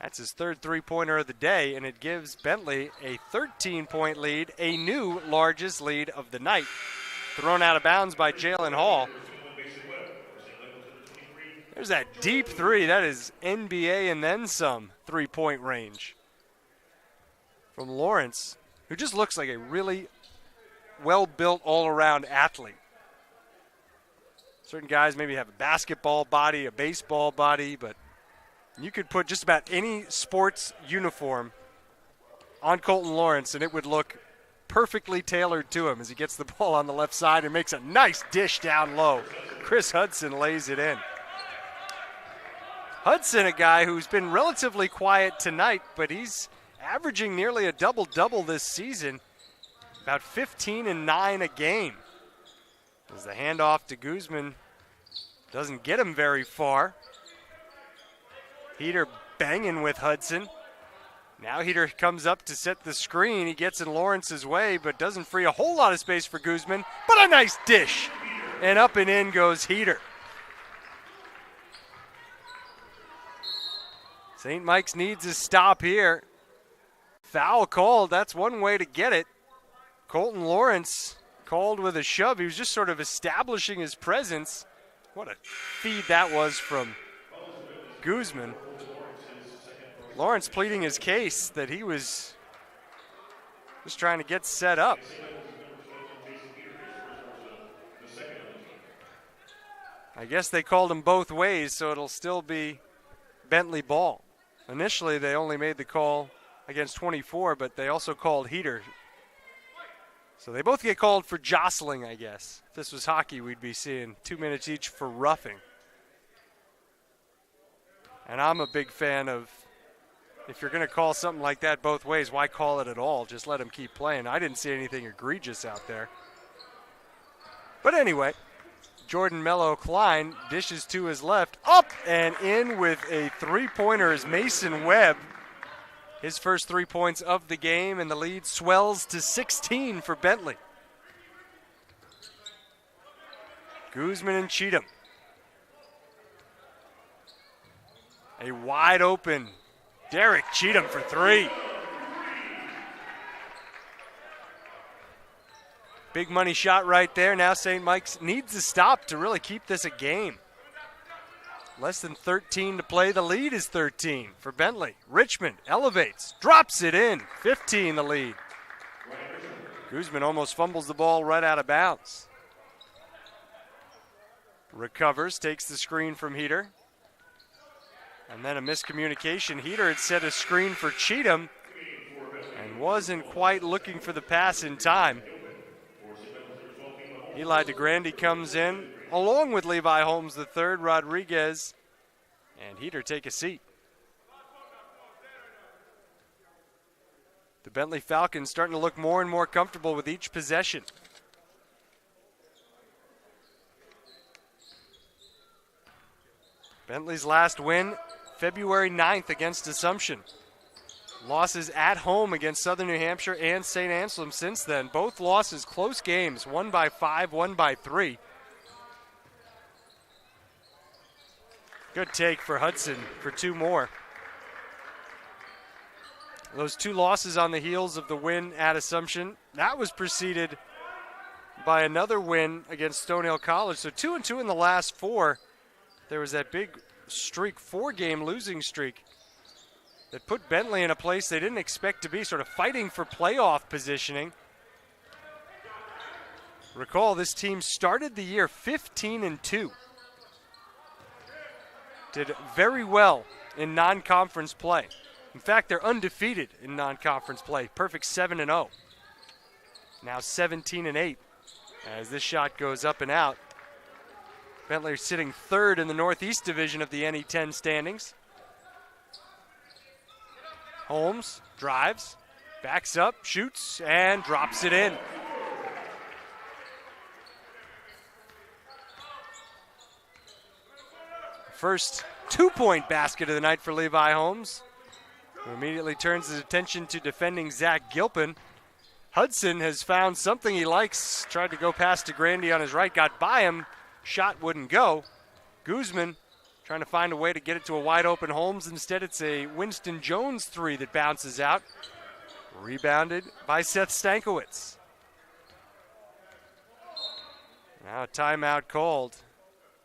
That's his 3rd three-pointer of the day, and it gives Bentley a 13-point lead, a new largest lead of the night. Thrown out of bounds by Jalen Hall. There's that deep three. That is NBA and then some three-point range from Lawrence, who just looks like a really well-built all-around athlete. Certain guys maybe have a basketball body, a baseball body, but you could put just about any sports uniform on Colton Lawrence and it would look perfectly tailored to him as he gets the ball on the left side and makes a nice dish down low. Chris Hudson lays it in. Hudson, a guy who's been relatively quiet tonight, but he's averaging nearly a double-double this season, about 15 and 9 a game. As the handoff to Guzman doesn't get him very far. Heater banging with Hudson. Now Heater comes up to set the screen. He gets in Lawrence's way, but doesn't free a whole lot of space for Guzman. But a nice dish. And up and in goes Heater. St. Mike's needs a stop here. Foul called. That's one way to get it. Colton Lawrence called with a shove. He was just sort of establishing his presence. What a feed that was from Guzman. Lawrence pleading his case that he was just trying to get set up. I guess they called him both ways, so it'll still be Bentley ball. Initially, they only made the call against 24, but they also called Heater. So they both get called for jostling, I guess. If this was hockey, we'd be seeing 2 minutes each for roughing. And I'm a big fan of, if you're going to call something like that both ways, why call it at all? Just let them keep playing. I didn't see anything egregious out there. But anyway, Jordan Mello Klein dishes to his left, up and in with a three-pointer is Mason Webb. His first 3 points of the game, and the lead swells to 16 for Bentley. Guzman and Cheatham. A wide open Derek Cheatham for three. Big money shot right there. Now St. Mike's needs a stop to really keep this a game. Less than 13 to play. The lead is 13 for Bentley. Richmond elevates, drops it in. 15 the lead. Guzman almost fumbles the ball right out of bounds. Recovers, takes the screen from Heater. And then a miscommunication. Heater had set a screen for Cheatham and wasn't quite looking for the pass in time. Eli DeGrande comes in, along with Levi Holmes III, Rodriguez, and Heater take a seat. The Bentley Falcons starting to look more and more comfortable with each possession. Bentley's last win, February 9th against Assumption. Losses at home against Southern New Hampshire and St. Anselm since then. Both losses close games, one by 5, one by 3. Good take for Hudson for 2 more. Those 2 losses on the heels of the win at Assumption. That was preceded by another win against Stonehill College. So 2-2 in the last 4. There was that big streak, 4-game losing streak, that put Bentley in a place they didn't expect to be, sort of fighting for playoff positioning. Recall, this team started the year 15-2. Did very well in non-conference play. In fact, they're undefeated in non-conference play. Perfect 7-0. Now 17-8 as this shot goes up and out. Bentley sitting 3rd in the Northeast Division of the NE10 standings. Holmes drives, backs up, shoots, and drops it in. First 2-point basket of the night for Levi Holmes, who immediately turns his attention to defending Zach Gilpin. Hudson has found something he likes. Tried to go past DeGrande on his right, got by him. Shot wouldn't go. Guzman trying to find a way to get it to a wide open Holmes. Instead, it's a Winston Jones 3 that bounces out. Rebounded by Seth Stankiewicz. Now a timeout called.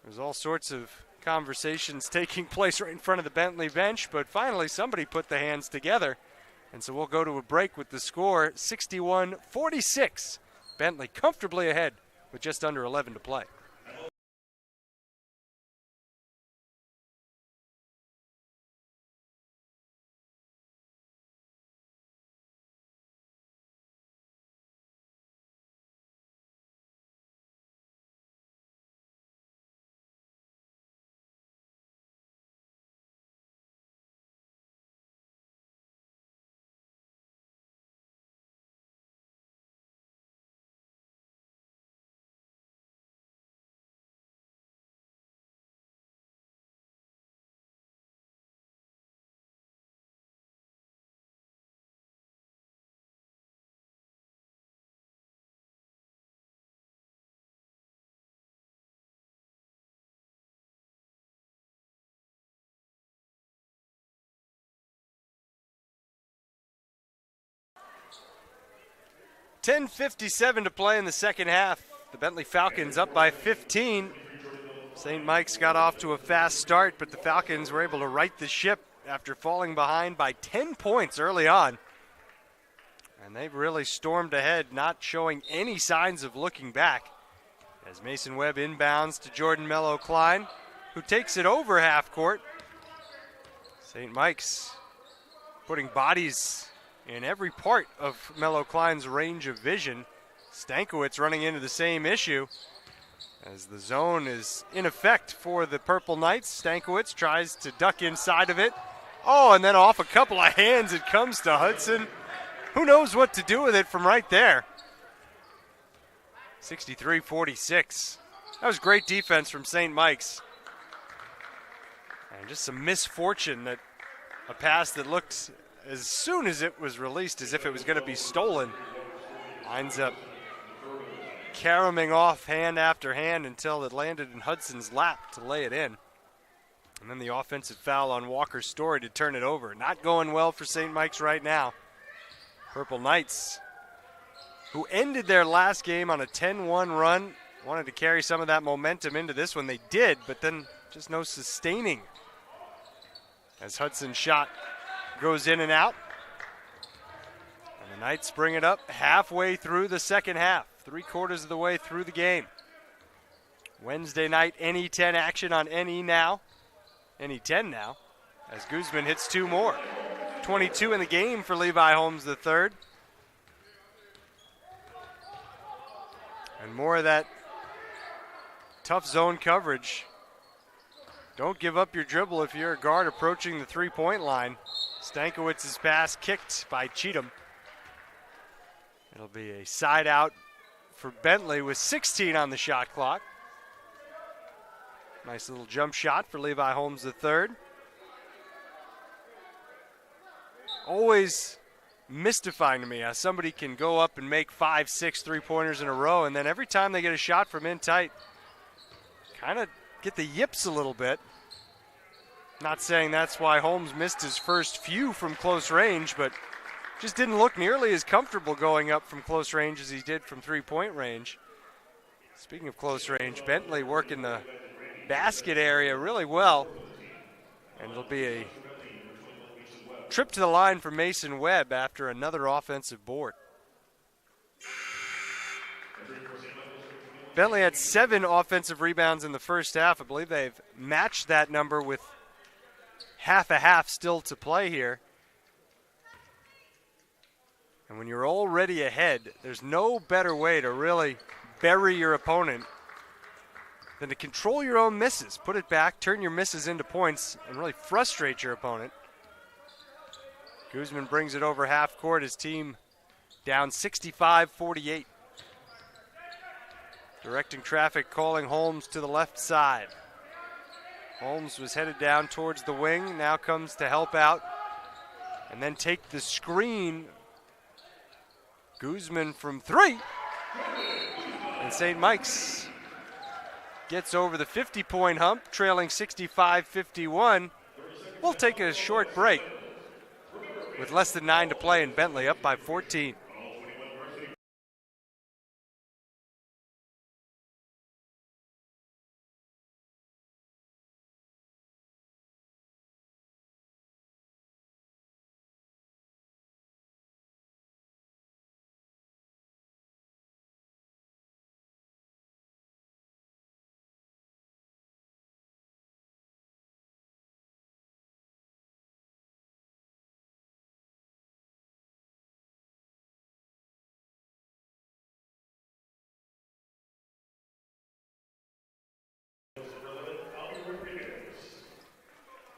There's all sorts of conversations taking place right in front of the Bentley bench, but finally somebody put the hands together. And so we'll go to a break with the score 61-46. Bentley comfortably ahead with just under 11 to play. .57 to play in the second half. The Bentley Falcons up by 15. St. Mike's got off to a fast start, but the Falcons were able to right the ship after falling behind by 10 points early on. And they've really stormed ahead, not showing any signs of looking back. As Mason Webb inbounds to Jordan Mello Klein, who takes it over half court. St. Mike's putting bodies in every part of Mello Klein's range of vision. Stankiewicz running into the same issue as the zone is in effect for the Purple Knights. Stankiewicz tries to duck inside of it. Oh, and then off a couple of hands it comes to Hudson. Who knows what to do with it from right there. 63-46. That was great defense from St. Mike's. And just some misfortune that a pass that looked, as soon as it was released, as if it was going to be stolen, winds up caroming off hand after hand until it landed in Hudson's lap to lay it in. And then the offensive foul on Walker Story to turn it over. Not going well for St. Mike's right now. Purple Knights, who ended their last game on a 10-1 run, wanted to carry some of that momentum into this one. They did, but then just no sustaining as Hudson's shot goes in and out. And the Knights bring it up halfway through the second half, 3/4 of the way through the game. Wednesday night NE10 action on NE10 now, as Guzman hits 2 more. 22 in the game for Levi Holmes III. And more of that tough zone coverage. Don't give up your dribble if you're a guard approaching the 3-point line. Stankowicz's pass kicked by Cheatham. It'll be a side out for Bentley with 16 on the shot clock. Nice little jump shot for Levi Holmes III. Always mystifying to me how somebody can go up and make 5, 6 3-pointers in a row, and then every time they get a shot from in tight, kind of get the yips a little bit. Not saying that's why Holmes missed his first few from close range, but just didn't look nearly as comfortable going up from close range as he did from 3-point range. Speaking of close range, Bentley working the basket area really well, and it'll be a trip to the line for Mason Webb after another offensive board. Bentley had 7 offensive rebounds in the first half. I believe they've matched that number with half a half still to play here. And when you're already ahead, there's no better way to really bury your opponent than to control your own misses. Put it back, turn your misses into points, and really frustrate your opponent. Guzman brings it over half court, his team down 65-48. Directing traffic, calling Holmes to the left side. Holmes was headed down towards the wing, now comes to help out and then take the screen. Guzman from 3. And St. Mike's gets over the 50-point hump, trailing 65-51. We'll take a short break with less than 9 to play, and Bentley up by 14.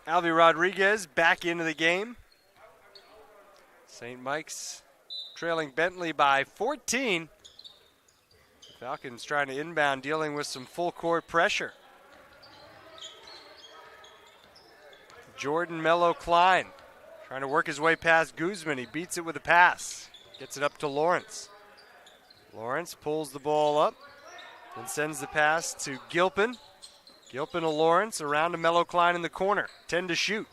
Alvy Rodriguez back into the game. St. Mike's trailing Bentley by 14. Falcons trying to inbound, dealing with some full court pressure. Jordan Mello Klein trying to work his way past Guzman. He beats it with a pass. Gets it up to Lawrence. Lawrence pulls the ball up and sends the pass to Gilpin. Gilpin to Lawrence, around to Mello Klein in the corner. 10 to shoot.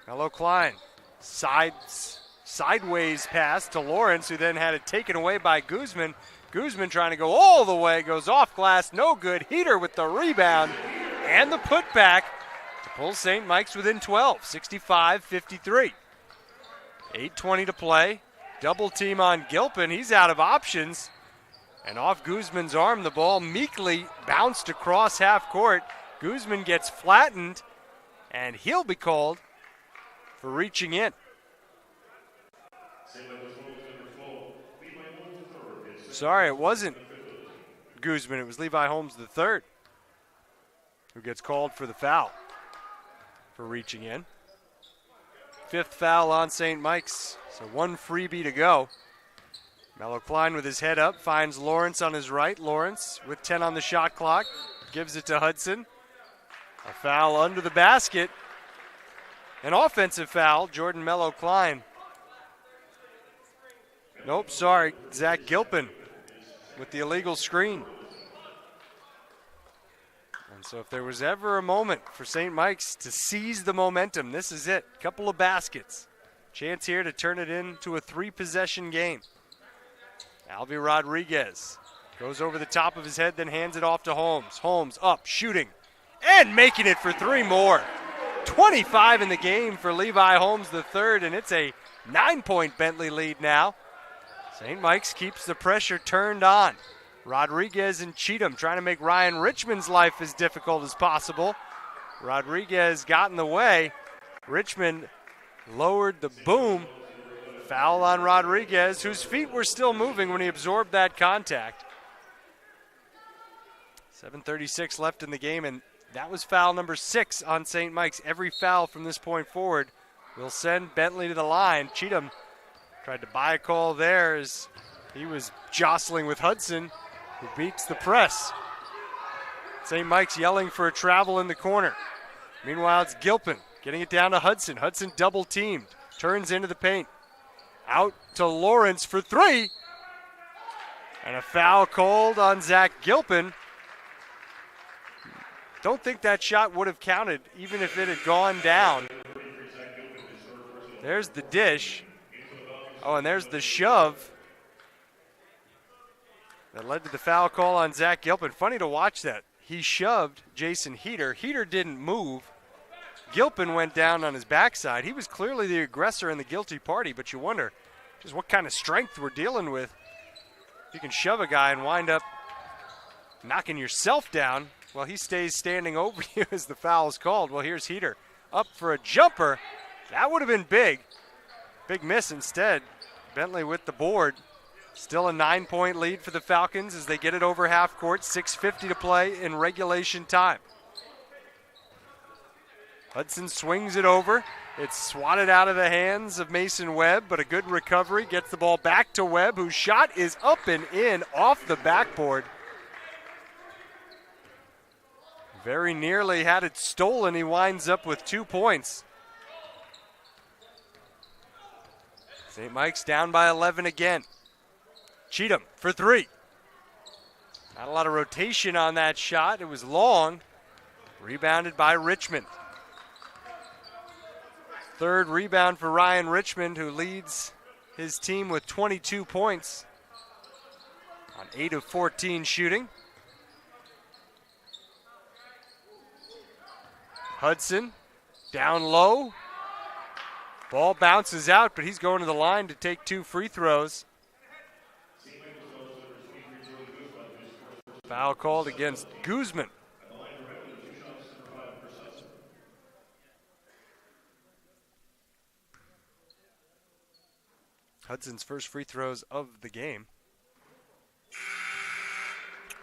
Mello Klein, sideways pass to Lawrence, who then had it taken away by Guzman. Guzman trying to go all the way, goes off glass, no good. Heater with the rebound and the putback to pull St. Mike's within 12, 65-53. 8:20 to play. Double team on Gilpin. He's out of options. And off Guzman's arm, the ball meekly bounced across half court. Guzman gets flattened, and he'll be called for reaching in. Sorry, it wasn't Guzman. It was Levi Holmes III who gets called for the foul for reaching in. 5th foul on St. Mike's, so 1 freebie to go. Mello Klein with his head up finds Lawrence on his right. Lawrence with 10 on the shot clock. gives it to Hudson. A foul under the basket. An offensive foul, Jordan Mello-Klein. Nope, sorry, Zach Gilpin with the illegal screen. And so if there was ever a moment for St. Mike's to seize the momentum, this is it. Couple of baskets. Chance here to turn it into a 3-possession game. Alvy Rodriguez goes over the top of his head, then hands it off to Holmes. Holmes up, shooting, and making it for 3 more. 25 in the game for Levi Holmes III, and it's a 9-point Bentley lead now. St. Mike's keeps the pressure turned on. Rodriguez and Cheatham trying to make Ryan Richmond's life as difficult as possible. Rodriguez got in the way. Richmond lowered the boom. Foul on Rodriguez, whose feet were still moving when he absorbed that contact. 7:36 left in the game, and that was foul number 6 on St. Mike's. Every foul from this point forward will send Bentley to the line. Cheatham tried to buy a call there as he was jostling with Hudson, who beats the press. St. Mike's yelling for a travel in the corner. Meanwhile, it's Gilpin getting it down to Hudson. Hudson double teamed, turns into the paint. Out to Lawrence for 3. And a foul called on Zach Gilpin. Don't think that shot would have counted even if it had gone down. There's the dish. Oh, and there's the shove that led to the foul call on Zach Gilpin. Funny to watch that. He shoved Jason Heater. Heater didn't move. Gilpin went down on his backside. He was clearly the aggressor in the guilty party, but you wonder just what kind of strength we're dealing with. You can shove a guy and wind up knocking yourself down while he stays standing over you as the foul is called. Well, here's Heater up for a jumper. That would have been big. Big miss instead. Bentley with the board. Still a 9-point lead for the Falcons as they get it over half court. 6:50 to play in regulation time. Hudson swings it over. It's swatted out of the hands of Mason Webb, but a good recovery. Gets the ball back to Webb, whose shot is up and in off the backboard. Very nearly had it stolen. He winds up with 2 points. St. Mike's down by 11 again. Cheatham for 3. Not a lot of rotation on that shot. It was long. Rebounded by Richmond. 3rd rebound for Ryan Richmond, who leads his team with 22 points on 8 of 14 shooting. Hudson down low. Ball bounces out, but he's going to the line to take 2 free throws. Foul called against Guzman. Hudson's first free throws of the game.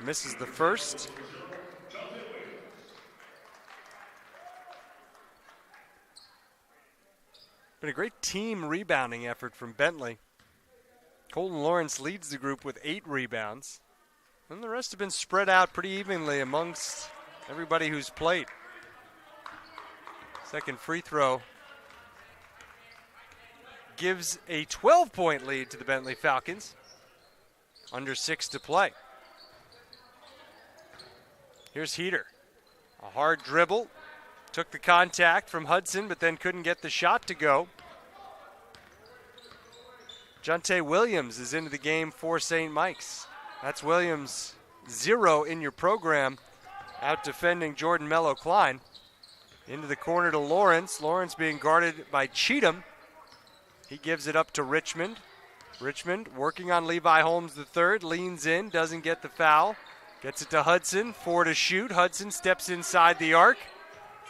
Misses the first. Been a great team rebounding effort from Bentley. Colton Lawrence leads the group with 8 rebounds. And the rest have been spread out pretty evenly amongst everybody who's played. Second free throw gives a 12-point lead to the Bentley Falcons. Under 6 to play. Here's Heater. A hard dribble. Took the contact from Hudson, but then couldn't get the shot to go. Jonte Williams is into the game for St. Mike's. That's Williams, 0 in your program, out defending Jordan Mello-Klein. Into the corner to Lawrence. Lawrence being guarded by Cheatham. He gives it up to Richmond. Richmond working on Levi Holmes III. Leans in, doesn't get the foul. Gets it to Hudson, 4 to shoot. Hudson steps inside the arc.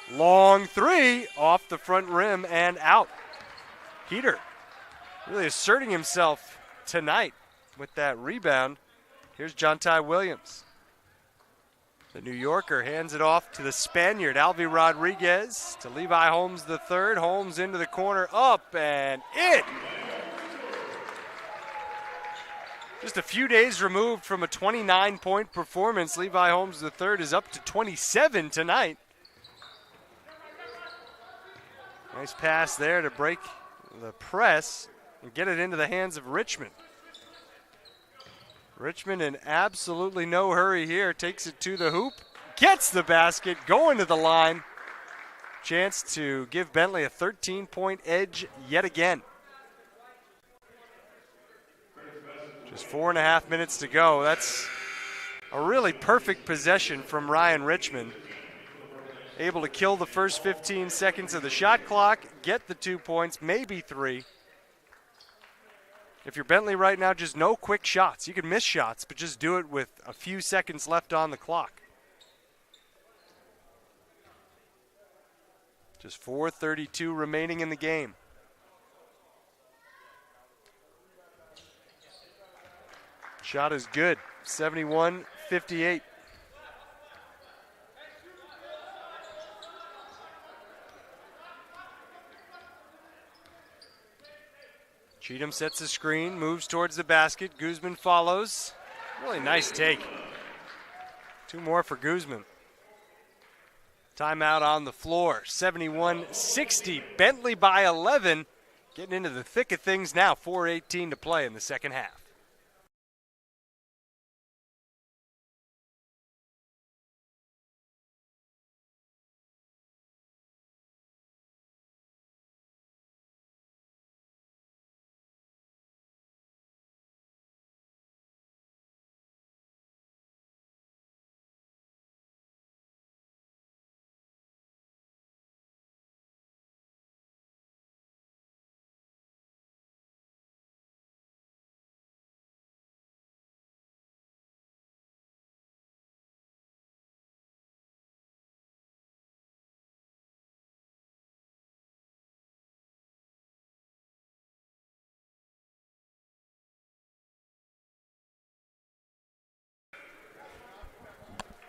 Long 3 off the front rim and out. Heater really asserting himself tonight with that rebound. Here's Jonte Williams. The New Yorker hands it off to the Spaniard, Alvy Rodriguez, to Levi Holmes III. Holmes into the corner, up and in. Just a few days removed from a 29-point performance, Levi Holmes III is up to 27 tonight. Nice pass there to break the press and get it into the hands of Richmond. Richmond in absolutely no hurry here, takes it to the hoop, gets the basket, going to the line. Chance to give Bentley a 13-point edge yet again. Just 4.5 minutes to go. That's a really perfect possession from Ryan Richmond. Able to kill the first 15 seconds of the shot clock, get the 2 points, maybe 3. If you're Bentley right now, just no quick shots. You can miss shots, but just do it with a few seconds left on the clock. Just 4:32 remaining in the game. Shot is good, 71-58. Cheatham sets the screen, moves towards the basket. Guzman follows. Really nice take. 2 more for Guzman. Timeout on the floor, 71-60. Bentley by 11. Getting into the thick of things now, 4:18 to play in the second half.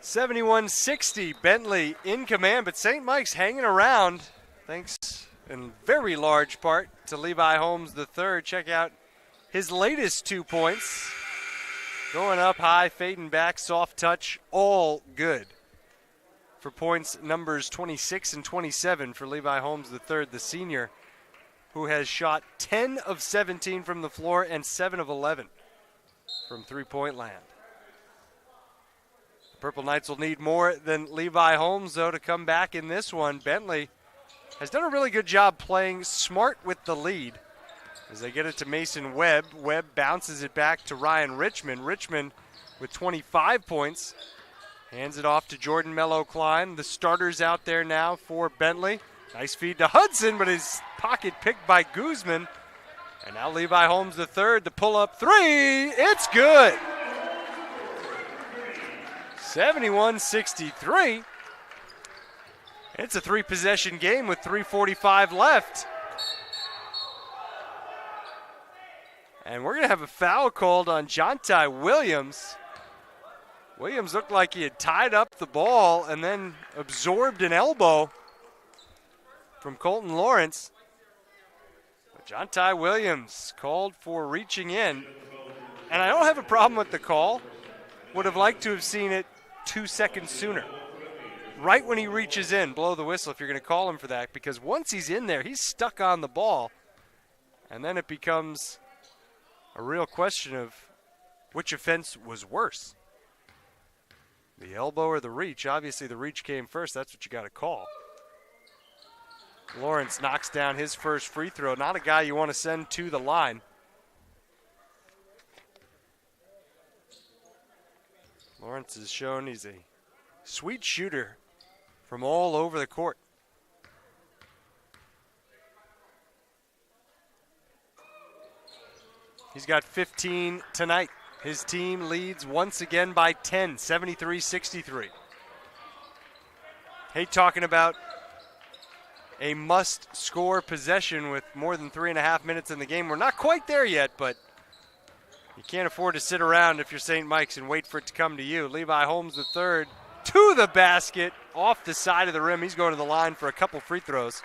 (71-60), Bentley in command, but St. Mike's hanging around thanks in very large part to Levi Holmes III. Check out his latest 2 points. Going up high, fading back, soft touch, all good. For points numbers 26 and 27 for Levi Holmes III, the senior, who has shot 10 of 17 from the floor and 7 of 11 from three-point land. Purple Knights will need more than Levi Holmes, though, to come back in this one. Bentley has done a really good job playing smart with the lead as they get it to Mason Webb. Webb bounces it back to Ryan Richmond. Richmond with 25 points. Hands it off to Jordan Mello-Klein. The starters out there now for Bentley. Nice feed to Hudson, but his pocket picked by Guzman. And now Levi Holmes III, the pull-up 3. It's good. 71-63. It's a 3-possession game with 3:45 left. And we're going to have a foul called on Jontai Williams. Williams looked like he had tied up the ball and then absorbed an elbow from Colton Lawrence. But Jontai Williams called for reaching in. And I don't have a problem with the call. Would have liked to have seen it 2 seconds sooner. Right when he reaches in, blow the whistle if you're going to call him for that, because once he's in there, he's stuck on the ball. And then it becomes a real question of which offense was worse. The elbow or the reach? Obviously the reach came first. That's what you got to call. Lawrence knocks down his first free throw. Not a guy you want to send to the line. Lawrence has shown he's a sweet shooter from all over the court. He's got 15 tonight. His team leads once again by 10, 73-63. Hate talking about a must-score possession with more than 3.5 minutes in the game. We're not quite there yet, but you can't afford to sit around if you're St. Mike's and wait for it to come to you. Levi Holmes III to the basket, off the side of the rim. He's going to the line for a couple free throws.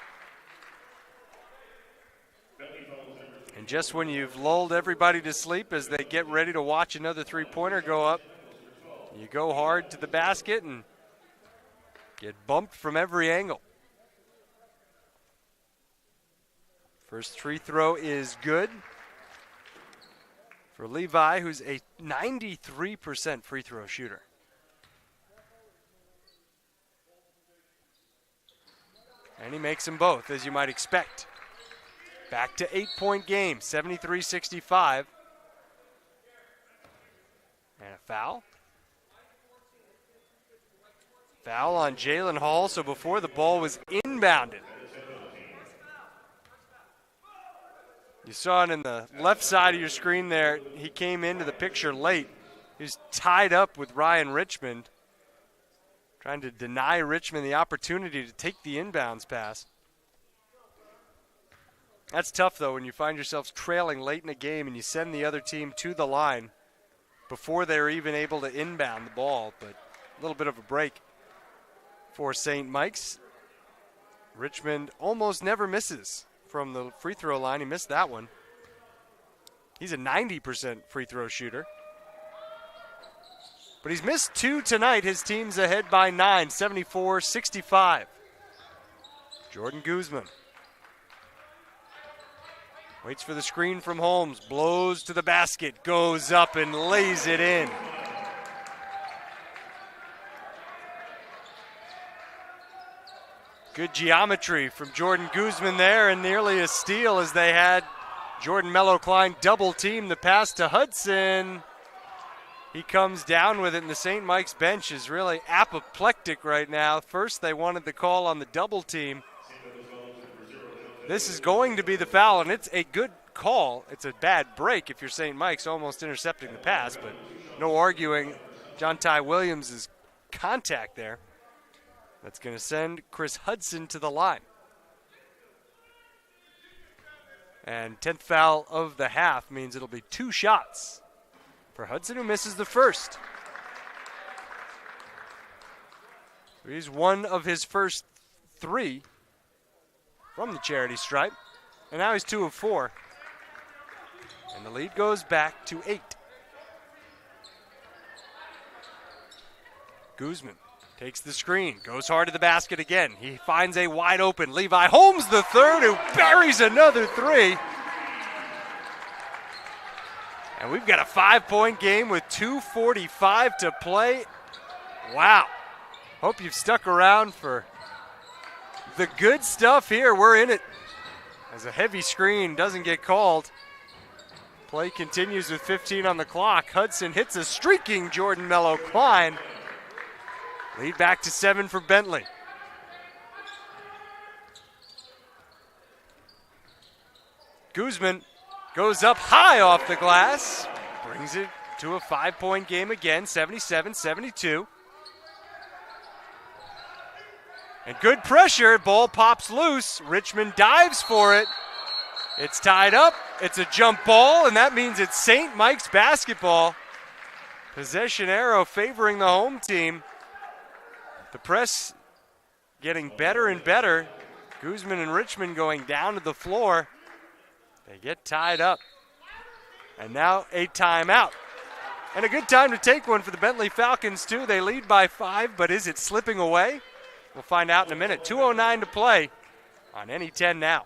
And just when you've lulled everybody to sleep as they get ready to watch another three-pointer go up, you go hard to the basket and get bumped from every angle. First free throw is good for Levi, who's a 93% free throw shooter. And he makes them both, as you might expect. Back to 8-point game, 73-65. And a foul. Foul on Jalen Hall, so before the ball was inbounded. You saw it in the left side of your screen there. He came into the picture late. He was tied up with Ryan Richmond, trying to deny Richmond the opportunity to take the inbounds pass. That's tough, though, when you find yourselves trailing late in a game and you send the other team to the line before they're even able to inbound the ball. But a little bit of a break for St. Mike's. Richmond almost never misses from the free throw line. He missed that one. He's a 90% free throw shooter. But he's missed two tonight. His team's ahead by 9, 74-65. Jordan Guzman waits for the screen from Holmes, blows to the basket, goes up and lays it in. Good geometry from Jordan Guzman there, and nearly a steal as they had Jordan Mello-Klein double team the pass to Hudson. He comes down with it, and the St. Mike's bench is really apoplectic right now. First, they wanted the call on the double team. This is going to be the foul, and it's a good call. It's a bad break if you're St. Mike's, almost intercepting the pass, but no arguing John Ty Williams' contact there. That's going to send Chris Hudson to the line. And 10th foul of the half means it'll be 2 shots for Hudson, who misses the first. He's one of his first 3 from the charity stripe, and now he's 2 of 4. And the lead goes back to 8. Guzman takes the screen, goes hard to the basket again. He finds a wide open Levi Holmes the third, who buries another 3. And we've got a 5-point game with 2:45 to play. Wow. Hope you've stuck around for the good stuff here. We're in it. As a heavy screen doesn't get called. Play continues with 15 on the clock. Hudson hits a streaking Jordan Mello-Klein. Lead back to 7 for Bentley. Guzman goes up high off the glass. Brings it to a 5-point game again, 77-72. And good pressure. Ball pops loose. Richmond dives for it. It's tied up. It's a jump ball, and that means it's St. Mike's basketball. Possession arrow favoring the home team. The press getting better and better. Guzman and Richmond going down to the floor. They get tied up. And now a timeout. And a good time to take one for the Bentley Falcons, too. They lead by 5, but is it slipping away? We'll find out in a minute. 2:09 to play on NE10 now.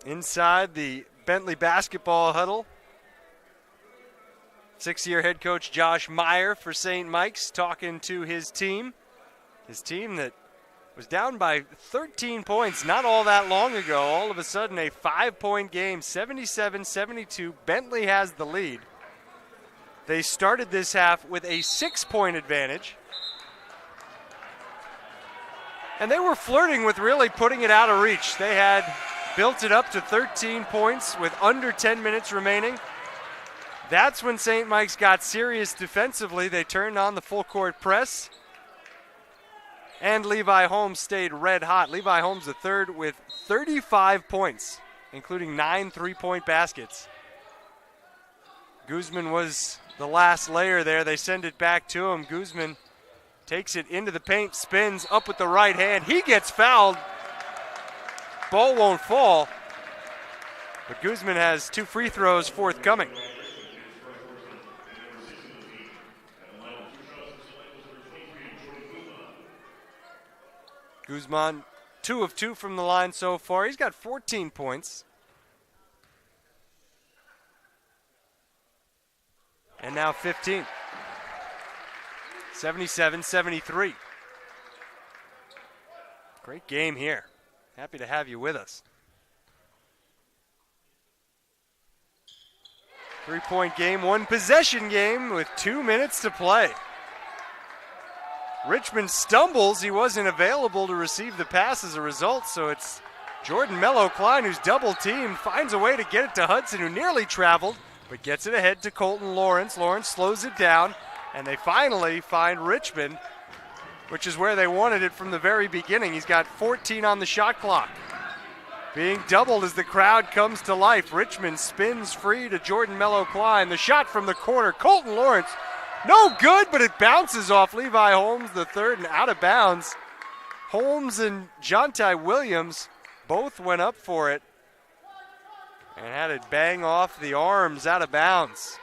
Inside the Bentley basketball huddle, 6-year head coach Josh Meyer for St. Mike's talking to his team. His team that was down by 13 points not all that long ago. All of a sudden a 5-point game, 77-72. Bentley has the lead. They started this half with a 6-point advantage. And they were flirting with really putting it out of reach. They had built it up to 13 points with under 10 minutes remaining. That's when St. Mike's got serious defensively. They turned on the full court press. And Levi Holmes stayed red hot. Levi Holmes the third with 35 points, including 9 3-point baskets. Guzman was the last layer there. They send it back to him. Guzman takes it into the paint, spins up with the right hand. He gets fouled. Ball won't fall. But Guzman has 2 free throws forthcoming. Guzman, 2 of 2 from the line so far. He's got 14 points. And now 15. 77-73. Great game here. Happy to have you with us. 3-point game, 1 possession game with 2 minutes to play. Richmond stumbles. He wasn't available to receive the pass as a result, so it's Jordan Mello-Klein, who's double teamed, finds a way to get it to Hudson, who nearly traveled, but gets it ahead to Colton Lawrence. Lawrence slows it down, and they finally find Richmond, which is where they wanted it from the very beginning. He's got 14 on the shot clock. Being doubled as the crowd comes to life. Richmond spins free to Jordan Mello-Klein. The shot from the corner. Colton Lawrence, no good, but it bounces off Levi Holmes the third and out of bounds. Holmes and Jontai Williams both went up for it and had it bang off the arms out of bounds.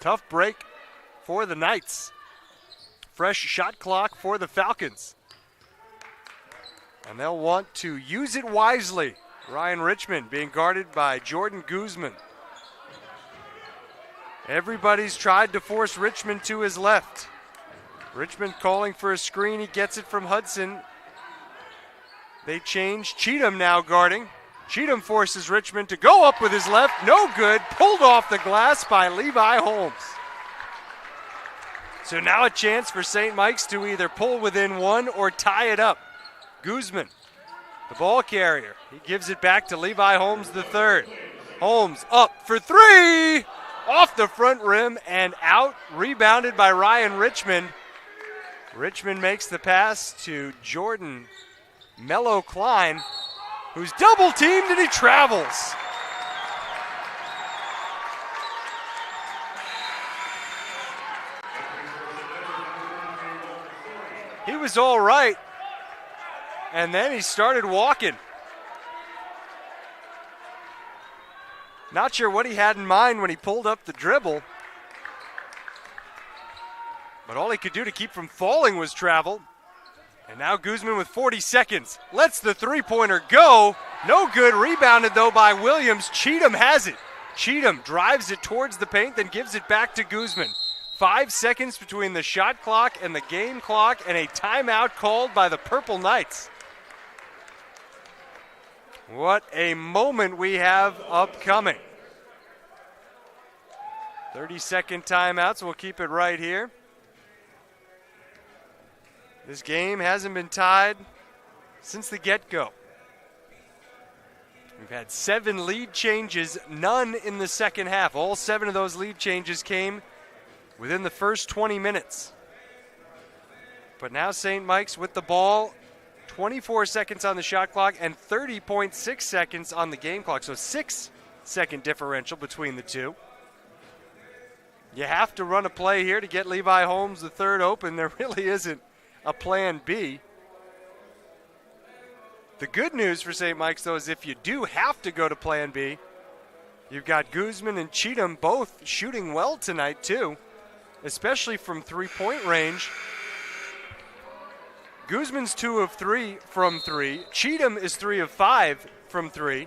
Tough break for the Knights. Fresh shot clock for the Falcons. And they'll want to use it wisely. Ryan Richmond being guarded by Jordan Guzman. Everybody's tried to force Richmond to his left. Richmond calling for a screen. He gets it from Hudson. They change. Cheatham now guarding. Cheatham forces Richmond to go up with his left. No good. Pulled off the glass by Levi Holmes. So now a chance for St. Mike's to either pull within 1 or tie it up. Guzman, the ball carrier. He gives it back to Levi Holmes the third. Holmes up for 3. Off the front rim and out. Rebounded by Ryan Richmond. Richmond makes the pass to Jordan Mello-Klein, who's double teamed and he travels. He was all right, and then he started walking. Not sure what he had in mind when he pulled up the dribble, but all he could do to keep from falling was travel. And now Guzman with 40 seconds lets the three-pointer go. No good. Rebounded, though, by Williams. Cheatham has it. Cheatham drives it towards the paint, then gives it back to Guzman. 5 seconds between the shot clock and the game clock, and a timeout called by the Purple Knights. What a moment we have upcoming. 30-second timeouts. We'll keep it right here. This game hasn't been tied since the get-go. We've had 7 lead changes, none in the second half. All 7 of those lead changes came within the first 20 minutes. But now St. Mike's with the ball, 24 seconds on the shot clock and 30.6 seconds on the game clock. So 6-second differential between the two. You have to run a play here to get Levi Holmes the third open. There really isn't a plan B. The good news for St. Mike's, though, is if you do have to go to plan B, you've got Guzman and Cheatham both shooting well tonight, too, especially from three-point range. Guzman's 2 of 3 from 3. Cheatham is 3 of 5 from 3.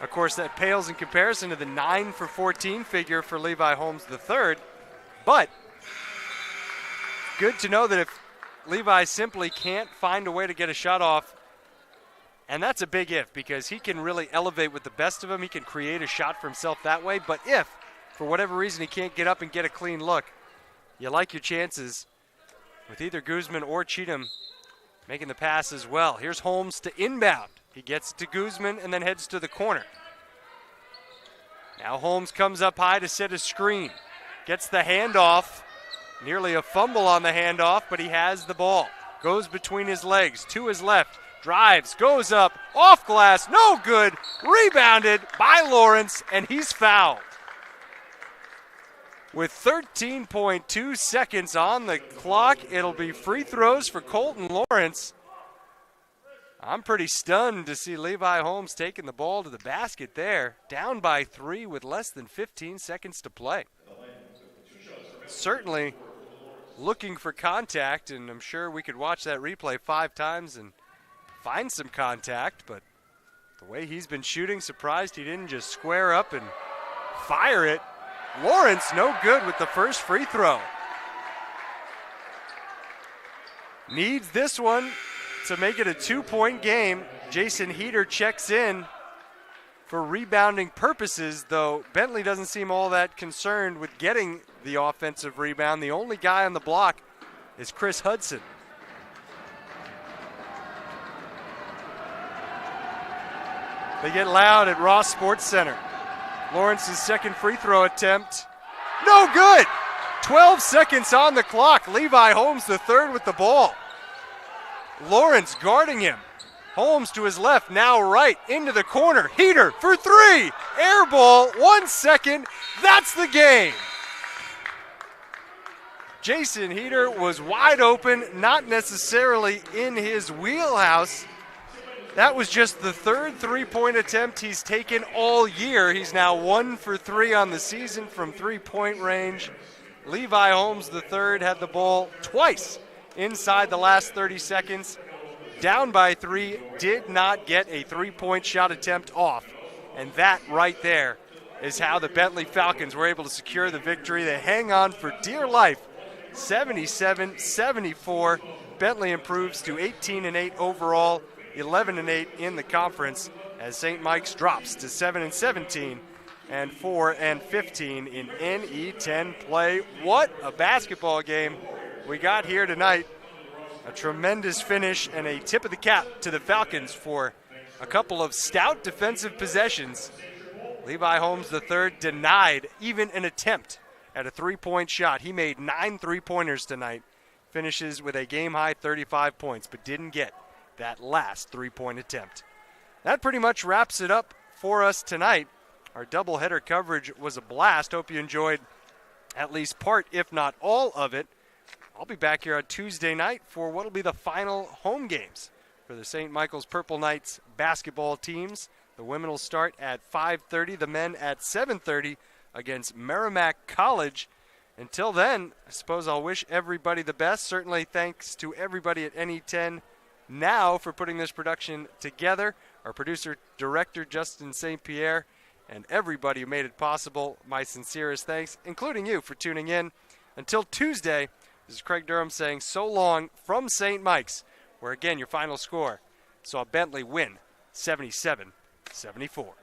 Of course, that pales in comparison to the 9 for 14 figure for Levi Holmes III. But good to know that if Levi simply can't find a way to get a shot off, and that's a big if, because he can really elevate with the best of them. He can create a shot for himself that way. But if, for whatever reason, he can't get up and get a clean look, you like your chances with either Guzman or Cheatham making the pass as well. Here's Holmes to inbound. He gets it to Guzman and then heads to the corner. Now Holmes comes up high to set a screen. Gets the handoff. Nearly a fumble on the handoff, but he has the ball. Goes between his legs, to his left. Drives, goes up, off glass, no good. Rebounded by Lawrence, and he's fouled. With 13.2 seconds on the clock, it'll be free throws for Colton Lawrence. I'm pretty stunned to see Levi Holmes taking the ball to the basket there. Down by 3 with less than 15 seconds to play. Certainly looking for contact, and I'm sure we could watch that replay 5 times and find some contact, but the way he's been shooting, surprised he didn't just square up and fire it. Lawrence no good with the first free throw. Needs this one to make it a 2-point game. Jason Heater checks in for rebounding purposes, though Bentley doesn't seem all that concerned with getting the offensive rebound. The only guy on the block is Chris Hudson. They get loud at Ross Sports Center. Lawrence's second free throw attempt, no good. 12 seconds on the clock. Levi Holmes the third with the ball. Lawrence guarding him. Holmes to his left, now right, into the corner. Heater for 3. Air ball, 1 second. That's the game. Jason Heater was wide open, not necessarily in his wheelhouse. That was just the third three-point attempt he's taken all year. He's now 1 for 3 on the season from three-point range. Levi Holmes III had the ball twice inside the last 30 seconds. Down by 3, did not get a three-point shot attempt off. And that right there is how the Bentley Falcons were able to secure the victory. They hang on for dear life, 77-74. Bentley improves to 18-8 overall, 11-8 in the conference, as St. Mike's drops to 7-17 and 4-15 in NE10 play. What a basketball game we got here tonight. A tremendous finish and a tip of the cap to the Falcons for a couple of stout defensive possessions. Levi Holmes III denied even an attempt at a three-point shot. He made 9 three-pointers tonight, finishes with a game-high 35 points, but didn't get that last three-point attempt. That pretty much wraps it up for us tonight. Our doubleheader coverage was a blast. Hope you enjoyed at least part, if not all of it. I'll be back here on Tuesday night for what will be the final home games for the St. Michael's Purple Knights basketball teams. The women will start at 5:30, the men at 7:30 against Merrimack College. Until then, I suppose I'll wish everybody the best. Certainly thanks to everybody at NE10 now for putting this production together. Our producer, director, Justin St. Pierre, and everybody who made it possible, my sincerest thanks, including you for tuning in. Until Tuesday, this is Craig Durham saying so long from St. Mike's, where again your final score saw Bentley win 77-74.